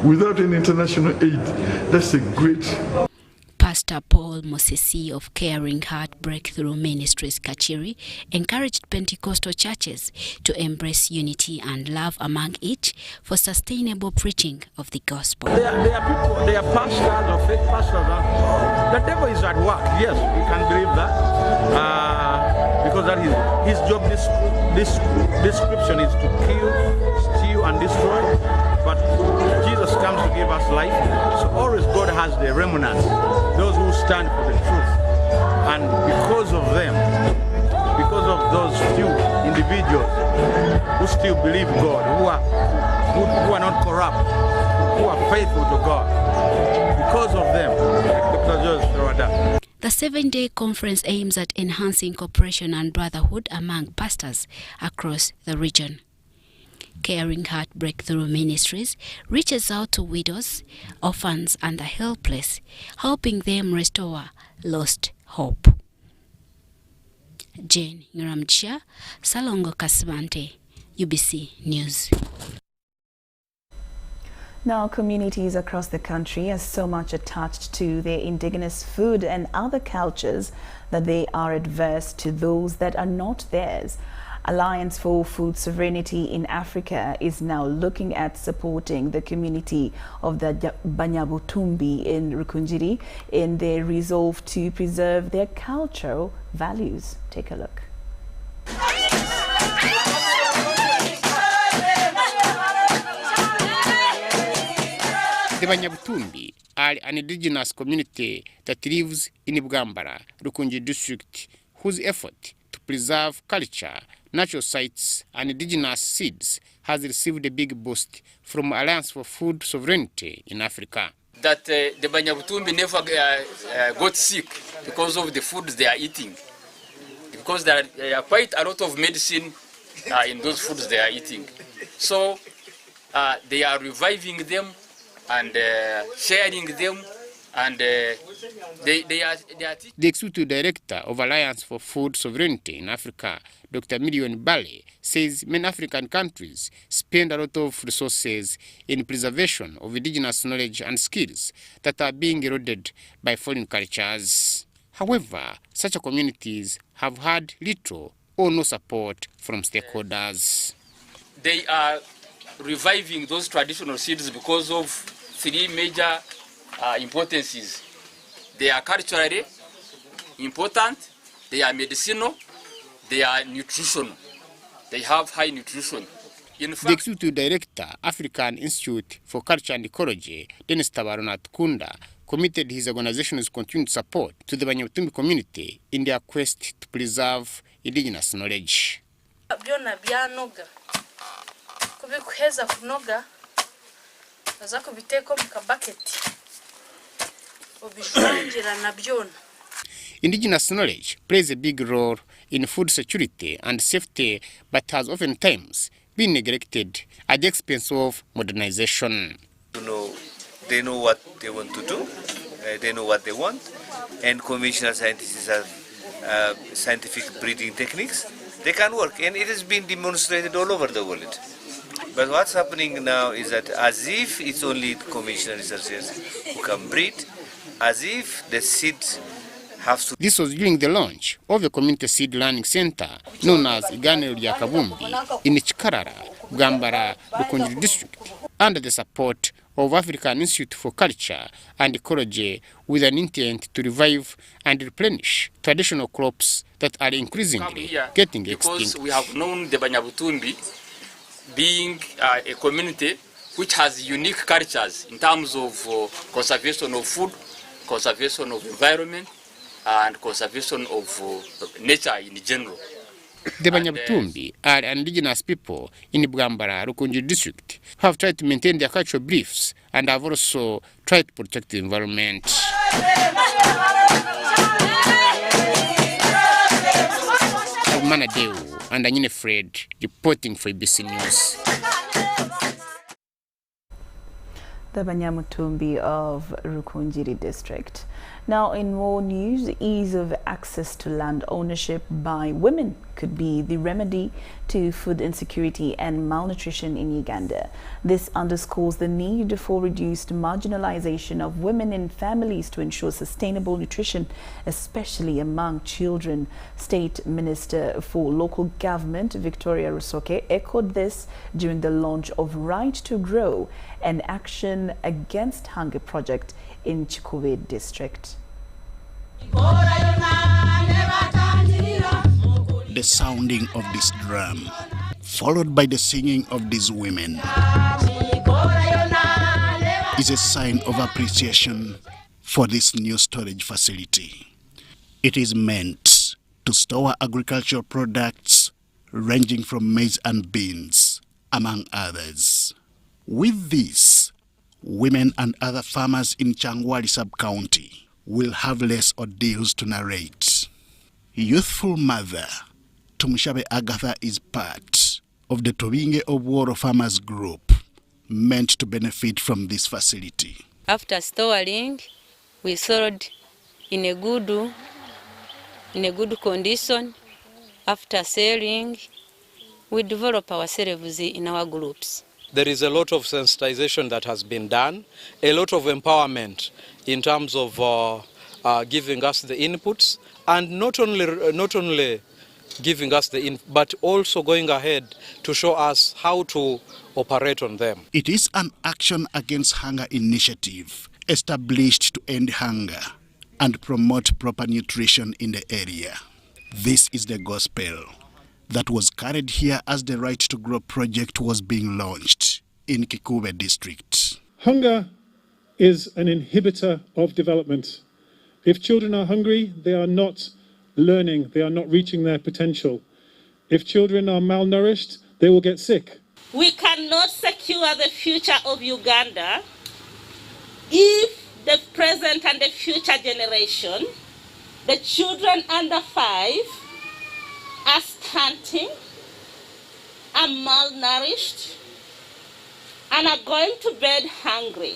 Speaker 4: without an international aid. That's a great...
Speaker 1: Pastor Paul Mosesi of Caring Heart Breakthrough Ministries Kachiri encouraged Pentecostal churches to embrace unity and love among each for sustainable preaching of the gospel.
Speaker 2: They are people, they are pastors or fake pastors. The devil is at work, yes, we can believe that. Because that is his job. Description is to kill, steal, and destroy. But Jesus comes to give us life. So always God has the remnants, those who stand for the truth. And because of them, because of those few individuals who still believe God, who are not corrupt, who are faithful to God, because of them, Dr. Joseph Serwada.
Speaker 1: The 7-day conference aims at enhancing cooperation and brotherhood among pastors across the region. Caring Heart Breakthrough Ministries reaches out to widows, orphans, and the helpless, helping them restore lost hope. Jane Nguramjia, Salongo Kasibante, UBC News.
Speaker 3: Now, communities across the country are so much attached to their indigenous food and other cultures that they are adverse to those that are not theirs. Alliance for Food Sovereignty in Africa is now looking at supporting the community of the Banyabutumbi in Rukunjiri in their resolve to preserve their cultural values. Take a look.
Speaker 6: The Banyabutumbi are an indigenous community that lives in Bugambara, Rukunjiri district, whose effort to preserve culture, natural sites, and indigenous seeds has received a big boost from Alliance for Food Sovereignty in Africa.
Speaker 17: That the Banyabutumbi never got sick because of the foods they are eating. Because there are quite a lot of medicine in those foods they are eating. So they are reviving them and sharing them, and they are
Speaker 6: The Executive Director of Alliance for Food Sovereignty in Africa, Dr. Million Bale, says many African countries spend a lot of resources in preservation of indigenous knowledge and skills that are being eroded by foreign cultures. However, such communities have had little or no support from stakeholders.
Speaker 17: They are reviving those traditional seeds because of three major importances. They are culturally important, they are medicinal, they are nutritional. They have high nutrition. In fact,
Speaker 6: the Executive Director, African Institute for Culture and Ecology, Dennis Tabaronat Kunda, committed his organization's continued support to the Banyabutumbi community in their quest to preserve indigenous knowledge.
Speaker 19: Byonna byanoga kubikuheza kunoga baza kubiteeka mu kabaketi obijwangira na byonna.
Speaker 6: Indigenous knowledge plays a big role in food security and safety, but has oftentimes been neglected at the expense of modernization.
Speaker 20: They know what they want to do, they know what they want, and conventional scientists have scientific breeding techniques. They can work, and it has been demonstrated all over the world. But what's happening now is that as if it's only conventional researchers who can breed, as if the seeds have to...
Speaker 6: This was during the launch of a community seed learning center known as Iganiro lya Kabumbi in Chikarara, Bugambara, Rukunjiri district, under the support of African Institute for Culture and Ecology, with an intent to revive and replenish traditional crops that are increasingly getting extinct.
Speaker 17: Because we have known the Banyabutumbi being a community which has unique cultures in terms of conservation of food, conservation of environment, and conservation of nature in general.
Speaker 6: The Banyabutumbi are indigenous people in Bugambara, Rukunjiri district, who have tried to maintain their cultural beliefs and have also tried to protect the environment. Manadeu and Anyine Fred reporting for UBC News.
Speaker 3: The Banyabutumbi of Rukunjiri district. Now, in more news, ease of access to land ownership by women could be the remedy to food insecurity and malnutrition in Uganda. This underscores the need for reduced marginalization of women in families to ensure sustainable nutrition, especially among children. State Minister for Local Government, Victoria Rusoke, echoed this during the launch of Right to Grow, an action against hunger project in Chikuwe district.
Speaker 21: The sounding of this drum, followed by the singing of these women, is a sign of appreciation for this new storage facility. It is meant to store agricultural products ranging from maize and beans, among others. With this, women and other farmers in Changwali sub-county will have less ordeals to narrate. Youthful mother Tumushabe Agatha is part of the Tobinge Obworo Farmers Group, meant to benefit from this facility.
Speaker 22: After storing, we sold in a good condition. After selling, we develop ourselves in our groups.
Speaker 23: There is a lot of sensitization that has been done, a lot of empowerment in terms of giving us the inputs, and not only giving us but also going ahead to show us how to operate on them.
Speaker 21: It is an action against hunger initiative established to end hunger and promote proper nutrition in the area. This is the gospel that was carried here as the Right to Grow project was being launched in Kikube district.
Speaker 5: Hunger is an inhibitor of development. If children are hungry, they are not learning, they are not reaching their potential. If children are malnourished, they will get sick.
Speaker 7: We cannot secure the future of Uganda if the present and the future generation, the children under 5, are stunting, are malnourished, and are going to bed hungry.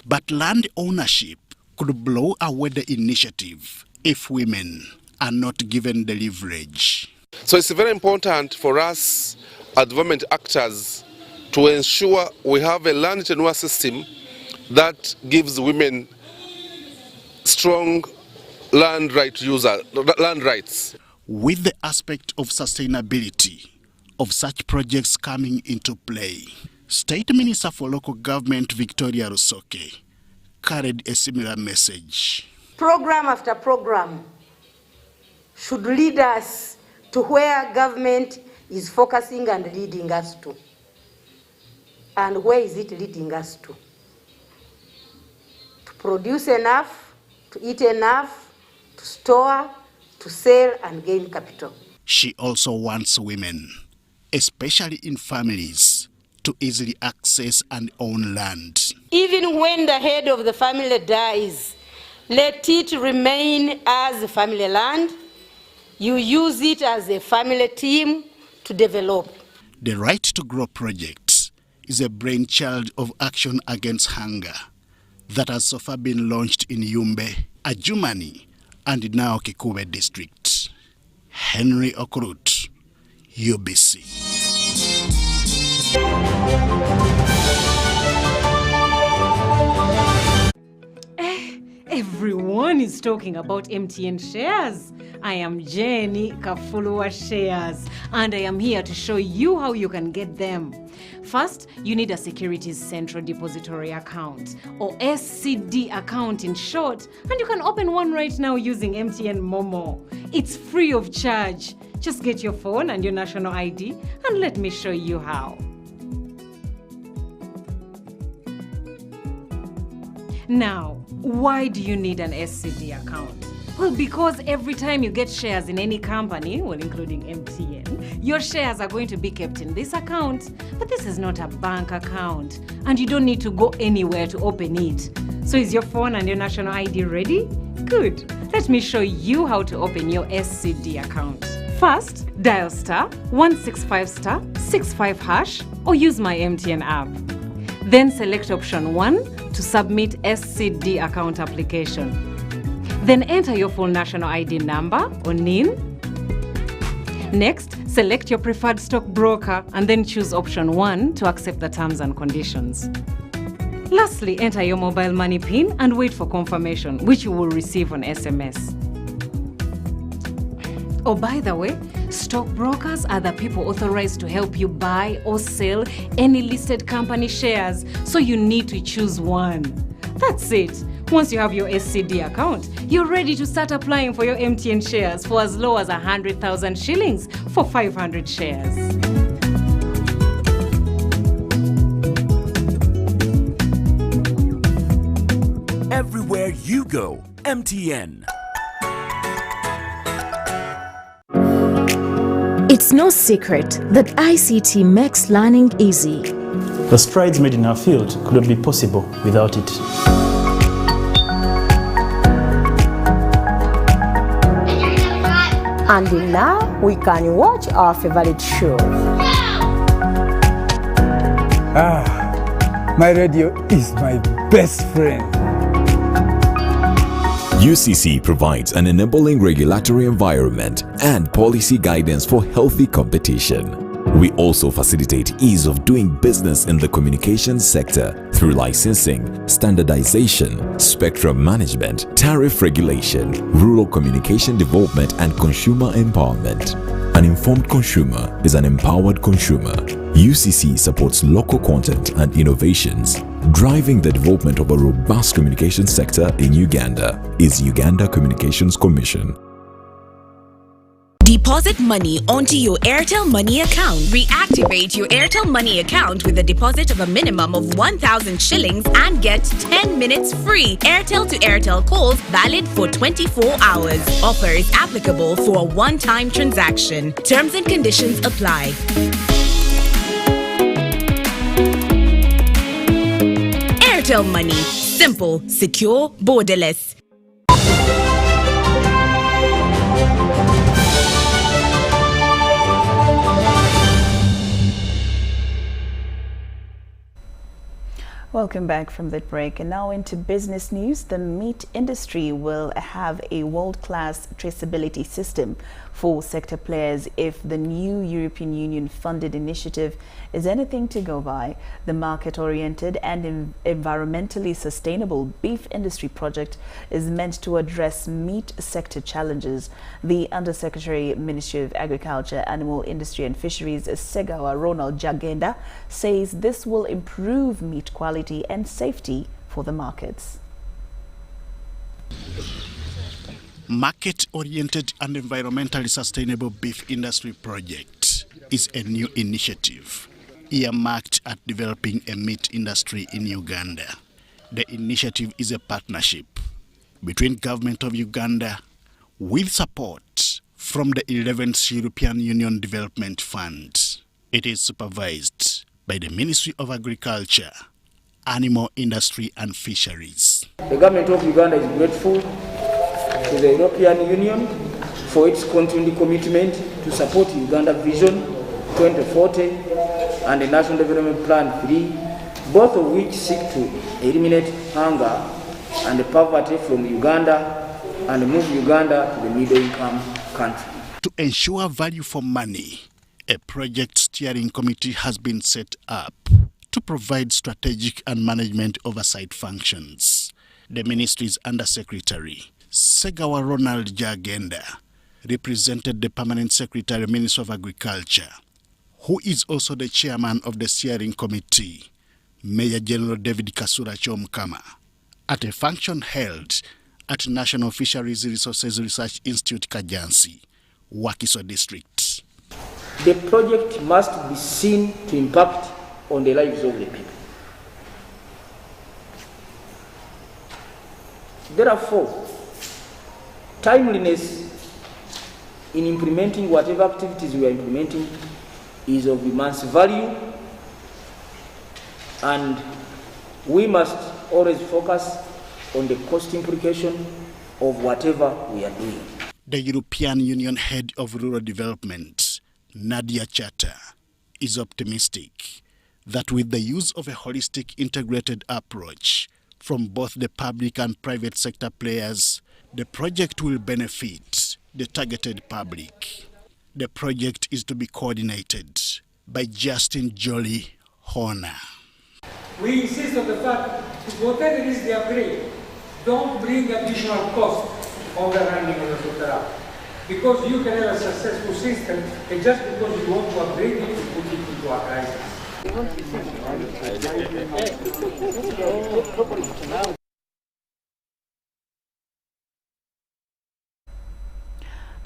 Speaker 21: But land ownership could blow away the initiative if women are not given the leverage.
Speaker 8: So it's very important for us as development actors to ensure we have a land tenure system that gives women strong land rights.
Speaker 21: With the aspect of sustainability of such projects coming into play, State Minister for Local Government Victoria Rusoke carried a similar message.
Speaker 9: Program after program should lead us to where government is focusing and leading us to. And where is it leading us to? To produce enough, to eat enough, to store, to sell and gain capital.
Speaker 21: She also wants women, especially in families, to easily access and own land.
Speaker 9: Even when the head of the family dies, let it remain as family land. You use it as a family team to develop.
Speaker 21: The Right to Grow project is a brainchild of Action Against Hunger that has so far been launched in Yumbe, Adjumani, and now Kikube district. Henry Okrut, UBC.
Speaker 29: Everyone is talking about MTN shares. I am Jenny Kafulua Shares, and I am here to show you how you can get them. First, you need a Securities Central Depository account, or SCD account in short, and you can open one right now using MTN Momo. It's free of charge. Just get your phone and your national ID, and let me show you how. Now, why do you need an SCD account? Well, because every time you get shares in any company, well, including MTN, your shares are going to be kept in this account. But this is not a bank account, and you don't need to go anywhere to open it. So is your phone and your national ID ready? Good. Let me show you how to open your SCD account. First, dial *165*65# or use my MTN app. Then select option 1 to submit SCD account application. Then enter your full national ID number or NIN. Next, select your preferred stockbroker and then choose option 1 to accept the terms and conditions. Lastly, enter your mobile money PIN and wait for confirmation, which you will receive on SMS. Oh, by the way, stockbrokers are the people authorized to help you buy or sell any listed company shares, so you need to choose one. That's it. Once you have your SCD account, you're ready to start applying for your MTN shares for as low as 100,000 shillings for 500 shares.
Speaker 10: Everywhere you go, MTN.
Speaker 11: It's no secret that ICT makes learning easy.
Speaker 12: The strides made in our field could not be possible without it.
Speaker 24: And now we can watch our favorite show.
Speaker 25: My radio is my best friend.
Speaker 26: UCC provides an enabling regulatory environment and policy guidance for healthy competition. We also facilitate ease of doing business in the communications sector through licensing, standardization, spectrum management, tariff regulation, rural communication development, and consumer empowerment. An informed consumer is an empowered consumer. UCC supports local content and innovations. Driving the development of a robust communication sector in Uganda is Uganda Communications Commission.
Speaker 2: Deposit money onto your Airtel Money account. Reactivate your Airtel Money account with a deposit of a minimum of 1,000 shillings and get 10 minutes free Airtel to Airtel calls valid for 24 hours. Offer is applicable for a one-time transaction. Terms and conditions apply. Airtel Money. Simple, secure, borderless.
Speaker 3: Welcome back from that break, and now into business news. The meat industry will have a world-class traceability system for sector players if the new European Union funded initiative is anything to go by. The market-oriented and environmentally sustainable beef industry project is meant to address meat sector challenges. The Undersecretary, Ministry of Agriculture, Animal Industry and Fisheries, Segawa Ronald Jagenda, says this will improve meat quality and safety for the markets.
Speaker 21: Market-oriented and environmentally sustainable beef industry project is a new initiative earmarked at developing a meat industry in Uganda. The initiative is a partnership between Government of Uganda with support from the 11th European Union Development Fund. It is supervised by the Ministry of Agriculture, Animal Industry and Fisheries.
Speaker 4: The Government of Uganda is grateful to the European Union for its continued commitment to support Uganda Vision 2040 and the National Development Plan 3, both of which seek to eliminate hunger and poverty from Uganda and move Uganda to the middle-income country.
Speaker 21: To ensure value for money, a project steering committee has been set up to provide strategic and management oversight functions. The ministry's Undersecretary, Segawa Ronald Jagenda, represented the Permanent Secretary, Minister of Agriculture, who is also the chairman of the steering committee, Major General David Kasura Chomkama, at a function held at National Fisheries Resources Research Institute, Kajansi, Wakiso District.
Speaker 4: The project must be seen to impact on the lives of the people. Therefore, timeliness in implementing whatever activities we are implementing is of immense value, and we must always focus on the cost implication of whatever we are doing.
Speaker 21: The European Union Head of Rural Development, Nadia Chatter, is optimistic that with the use of a holistic integrated approach from both the public and private sector players, the project will benefit the targeted public. The project is to be coordinated by Justin Jolly Horner.
Speaker 13: We insist on the fact that whatever it is they agree, don't bring additional cost on the running of the sector. Because you can have a successful system, and just because you want to upgrade it, you put it into a crisis.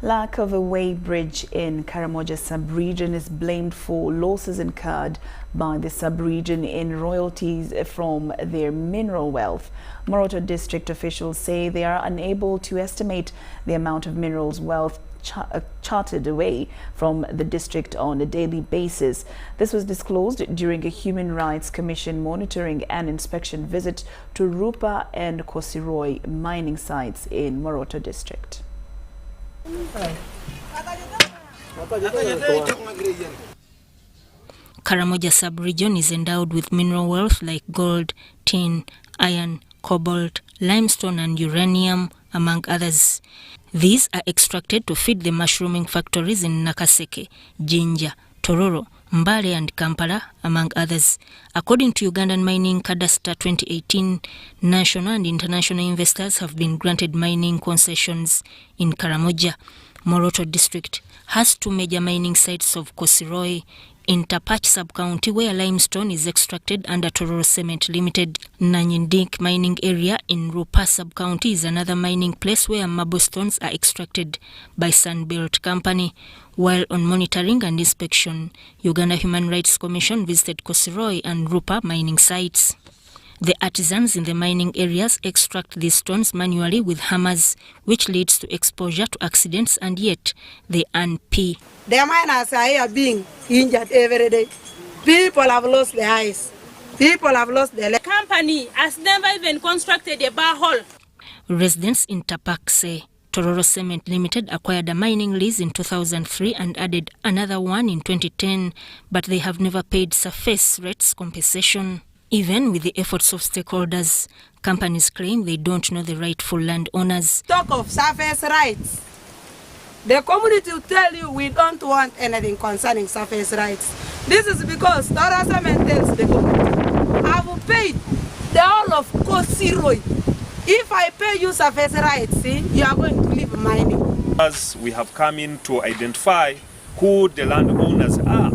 Speaker 3: Lack of a weighbridge in Karamoja sub-region is blamed for losses incurred by the sub-region in royalties from their mineral wealth. Moroto district officials say they are unable to estimate the amount of minerals wealth charted away from the district on a daily basis. This was disclosed during a Human Rights Commission monitoring and inspection visit to Rupa and Kosiroy mining sites in Moroto district.
Speaker 14: Karamoja sub-region is endowed with mineral wealth like gold, tin, iron, cobalt, limestone and uranium, among others. These are extracted to feed the mushrooming factories in Nakaseke, Jinja, Tororo, Mbale and Kampala, among others. According to Ugandan Mining Cadastre 2018, national and international investors have been granted mining concessions in Karamoja. Moroto district has two major mining sites of Kosiroi in Tapach sub-county, where limestone is extracted under Tororo Cement Limited. Nanyindik mining area in Rupa sub-county is another mining place where marble stones are extracted by Sunbelt Company. While on monitoring and inspection, Uganda Human Rights Commission visited Kosiroi and Rupa mining sites. The artisans in the mining areas extract these stones manually with hammers, which leads to exposure to accidents, and yet they earn P.
Speaker 1: The miners are here being injured every day. People have lost their eyes. People have lost their legs.
Speaker 7: The company has never even constructed a borehole.
Speaker 14: Residents in Tapak say Tororo Cement Limited acquired a mining lease in 2003 and added another one in 2010, but they have never paid surface rates compensation. Even with the efforts of stakeholders, companies claim they don't know the rightful landowners.
Speaker 1: Talk of surface rights. The community will tell you we don't want anything concerning surface rights. This is because Tororo Cement tells the community, I've paid the whole of Kosiroi. If I pay you surface rights, see, you are going to leave mining.
Speaker 15: As we have come in to identify who the landowners are.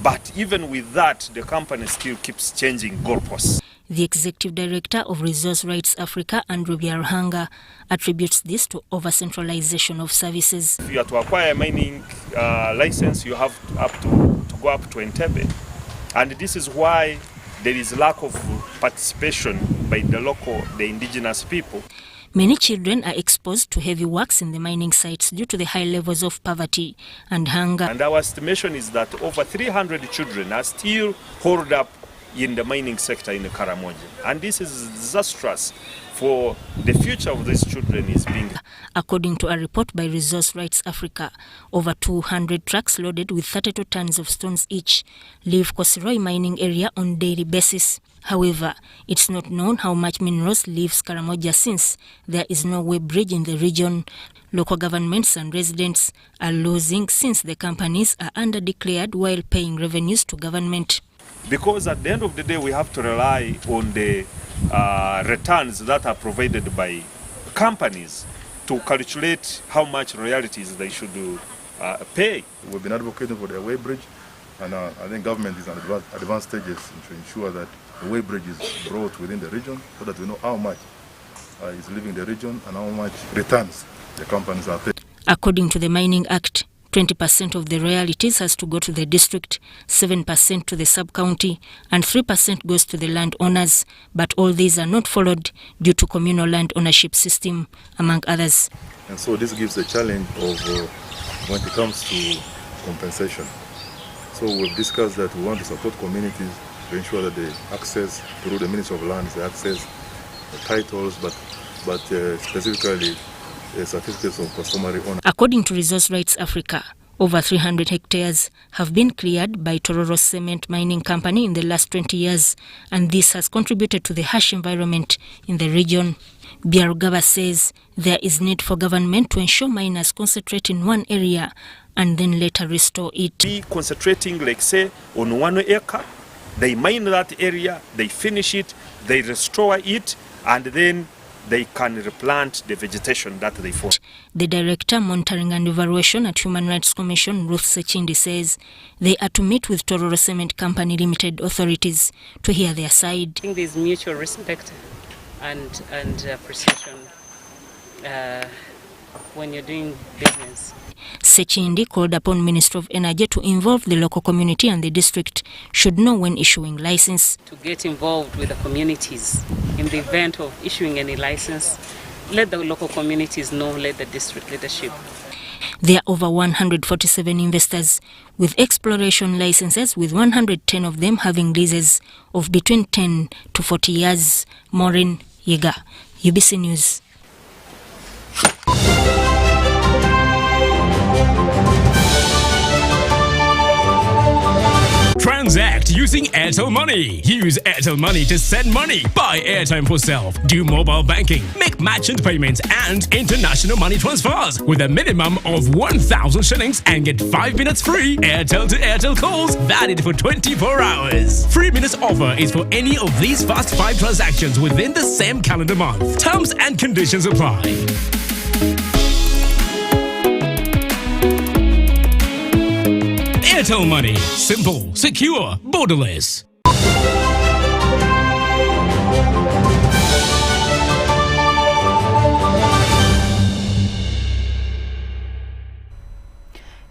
Speaker 15: But even with that, the company still keeps changing goalposts.
Speaker 14: The executive director of Resource Rights Africa, Andrew Byarhanga, attributes this to over-centralization of services.
Speaker 15: If you are to acquire a mining license, you have to go up to Entebbe. And this is why there is lack of participation by the indigenous people.
Speaker 14: Many children are exposed to heavy works in the mining sites due to the high levels of poverty and hunger.
Speaker 15: And our estimation is that over 300 children are still holed up in the mining sector in Karamoja. And this is disastrous for the future of these children is being.
Speaker 14: According to a report by Resource Rights Africa, over 200 trucks loaded with 32 tons of stones each leave Kosiroi mining area on daily basis. However, it's not known how much minerals leaves Karamoja since there is no way bridge in the region. Local governments and residents are losing since the companies are under-declared while paying revenues to government.
Speaker 15: Because at the end of the day, we have to rely on the returns that are provided by companies to calculate how much royalties they should pay.
Speaker 16: We've been advocating for the way bridge, and I think government is at advanced stages to ensure that the way bridge is brought within the region so that we know how much is leaving the region and how much returns the companies are paying.
Speaker 14: According to the Mining Act, 20% of the royalties has to go to the district, 7% to the sub-county, and 3% goes to the landowners. But all these are not followed due to communal land ownership system, among others.
Speaker 16: And so this gives a challenge of when it comes to compensation. So we've discussed that we want to support communities to ensure that they access through the Ministry of Lands, they access the titles, but specifically certificates of customary ownership.
Speaker 14: According to Resource Rights Africa, over 300 hectares have been cleared by Tororo Cement Mining Company in the last 20 years, and this has contributed to the harsh environment in the region. Byarugaba says there is need for government to ensure miners concentrate in one area and then later restore it.
Speaker 15: Be concentrating, like say, on 1 acre, they mine that area, they finish it, they restore it, and then they can replant the vegetation that they form.
Speaker 14: The Director, Monitoring and Evaluation at Human Rights Commission, Ruth Sechindi, says they are to meet with Tororo Cement Company Limited authorities to hear their side.
Speaker 17: I think there is mutual respect and appreciation when you're doing business.
Speaker 14: Sechindi called upon Minister of Energy to involve the local community, and the district should know when issuing license.
Speaker 17: To get involved with the communities in the event of issuing any license, let the local communities know, let the district leadership.
Speaker 14: There are over 147 investors with exploration licenses, with 110 of them having leases of between 10 to 40 years. Maureen Yega, UBC News.
Speaker 5: transact using Airtel Money. Use Airtel Money to send money, buy airtime for self, do mobile banking, make merchant payments and international money transfers with a minimum of 1,000 shillings and get 5 minutes free Airtel to Airtel calls valid for 24 hours. 3 minutes offer is for any of these fast 5 transactions within the same calendar month. Terms and conditions apply. Airtel Money. Simple, secure, borderless.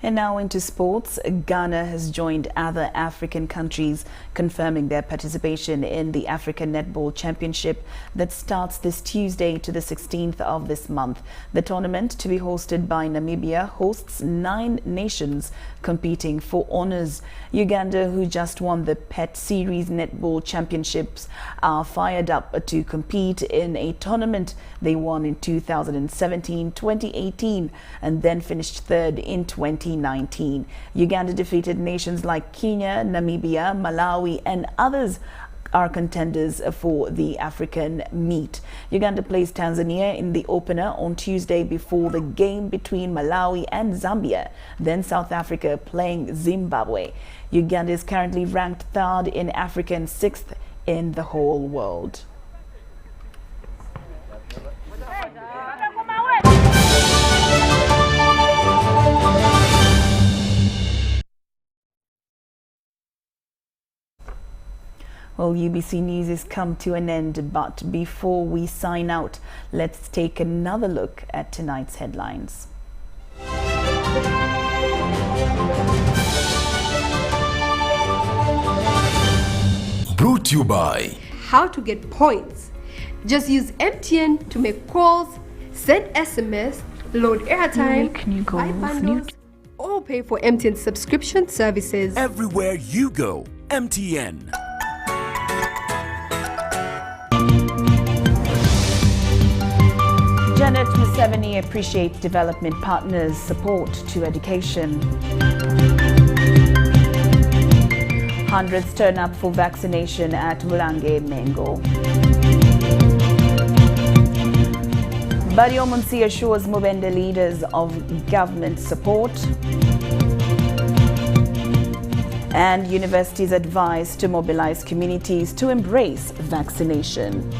Speaker 3: And now into sports. Ghana has joined other African countries confirming their participation in the African Netball Championship that starts this Tuesday to the 16th of this month. The tournament, to be hosted by Namibia, hosts 9 nations competing for honors. Uganda, who just won the PET Series Netball Championships, are fired up to compete in a tournament they won in 2017, 2018, and then finished third in 2019. Uganda defeated nations like Kenya, Namibia, Malawi, and others are contenders for the African meet. Uganda plays Tanzania in the opener on Tuesday before the game between Malawi and Zambia. Then South Africa playing Zimbabwe. Uganda is currently ranked 3rd in Africa and 6th in the whole world. Well, UBC News has come to an end, but before we sign out, let's take another look at tonight's headlines.
Speaker 6: Brought to you by
Speaker 18: How to get points. Just use MTN to make calls, send SMS, load airtime, buy bundles, or pay for MTN subscription services.
Speaker 10: Everywhere you go, MTN.
Speaker 3: Janet Museveni appreciates development partners' support to education. Hundreds turn up for vaccination at Mulange Mengo. Barrio Munsi assures Mubende leaders of government support. And universities advised to mobilize communities to embrace vaccination.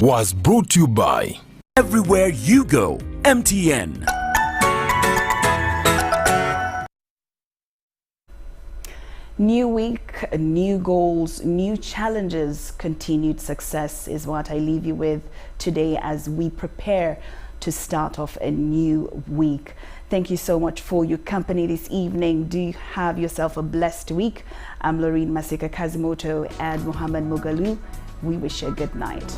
Speaker 6: Was brought to you by
Speaker 10: Everywhere you go, MTN.
Speaker 3: New week, new goals, new challenges, continued success is what I leave you with today as we prepare to start off a new week. Thank you so much for your company this evening. Do have yourself a blessed week. I'm LAURYN Kazimoto and Muhammad Mugalu. We wish you a good night.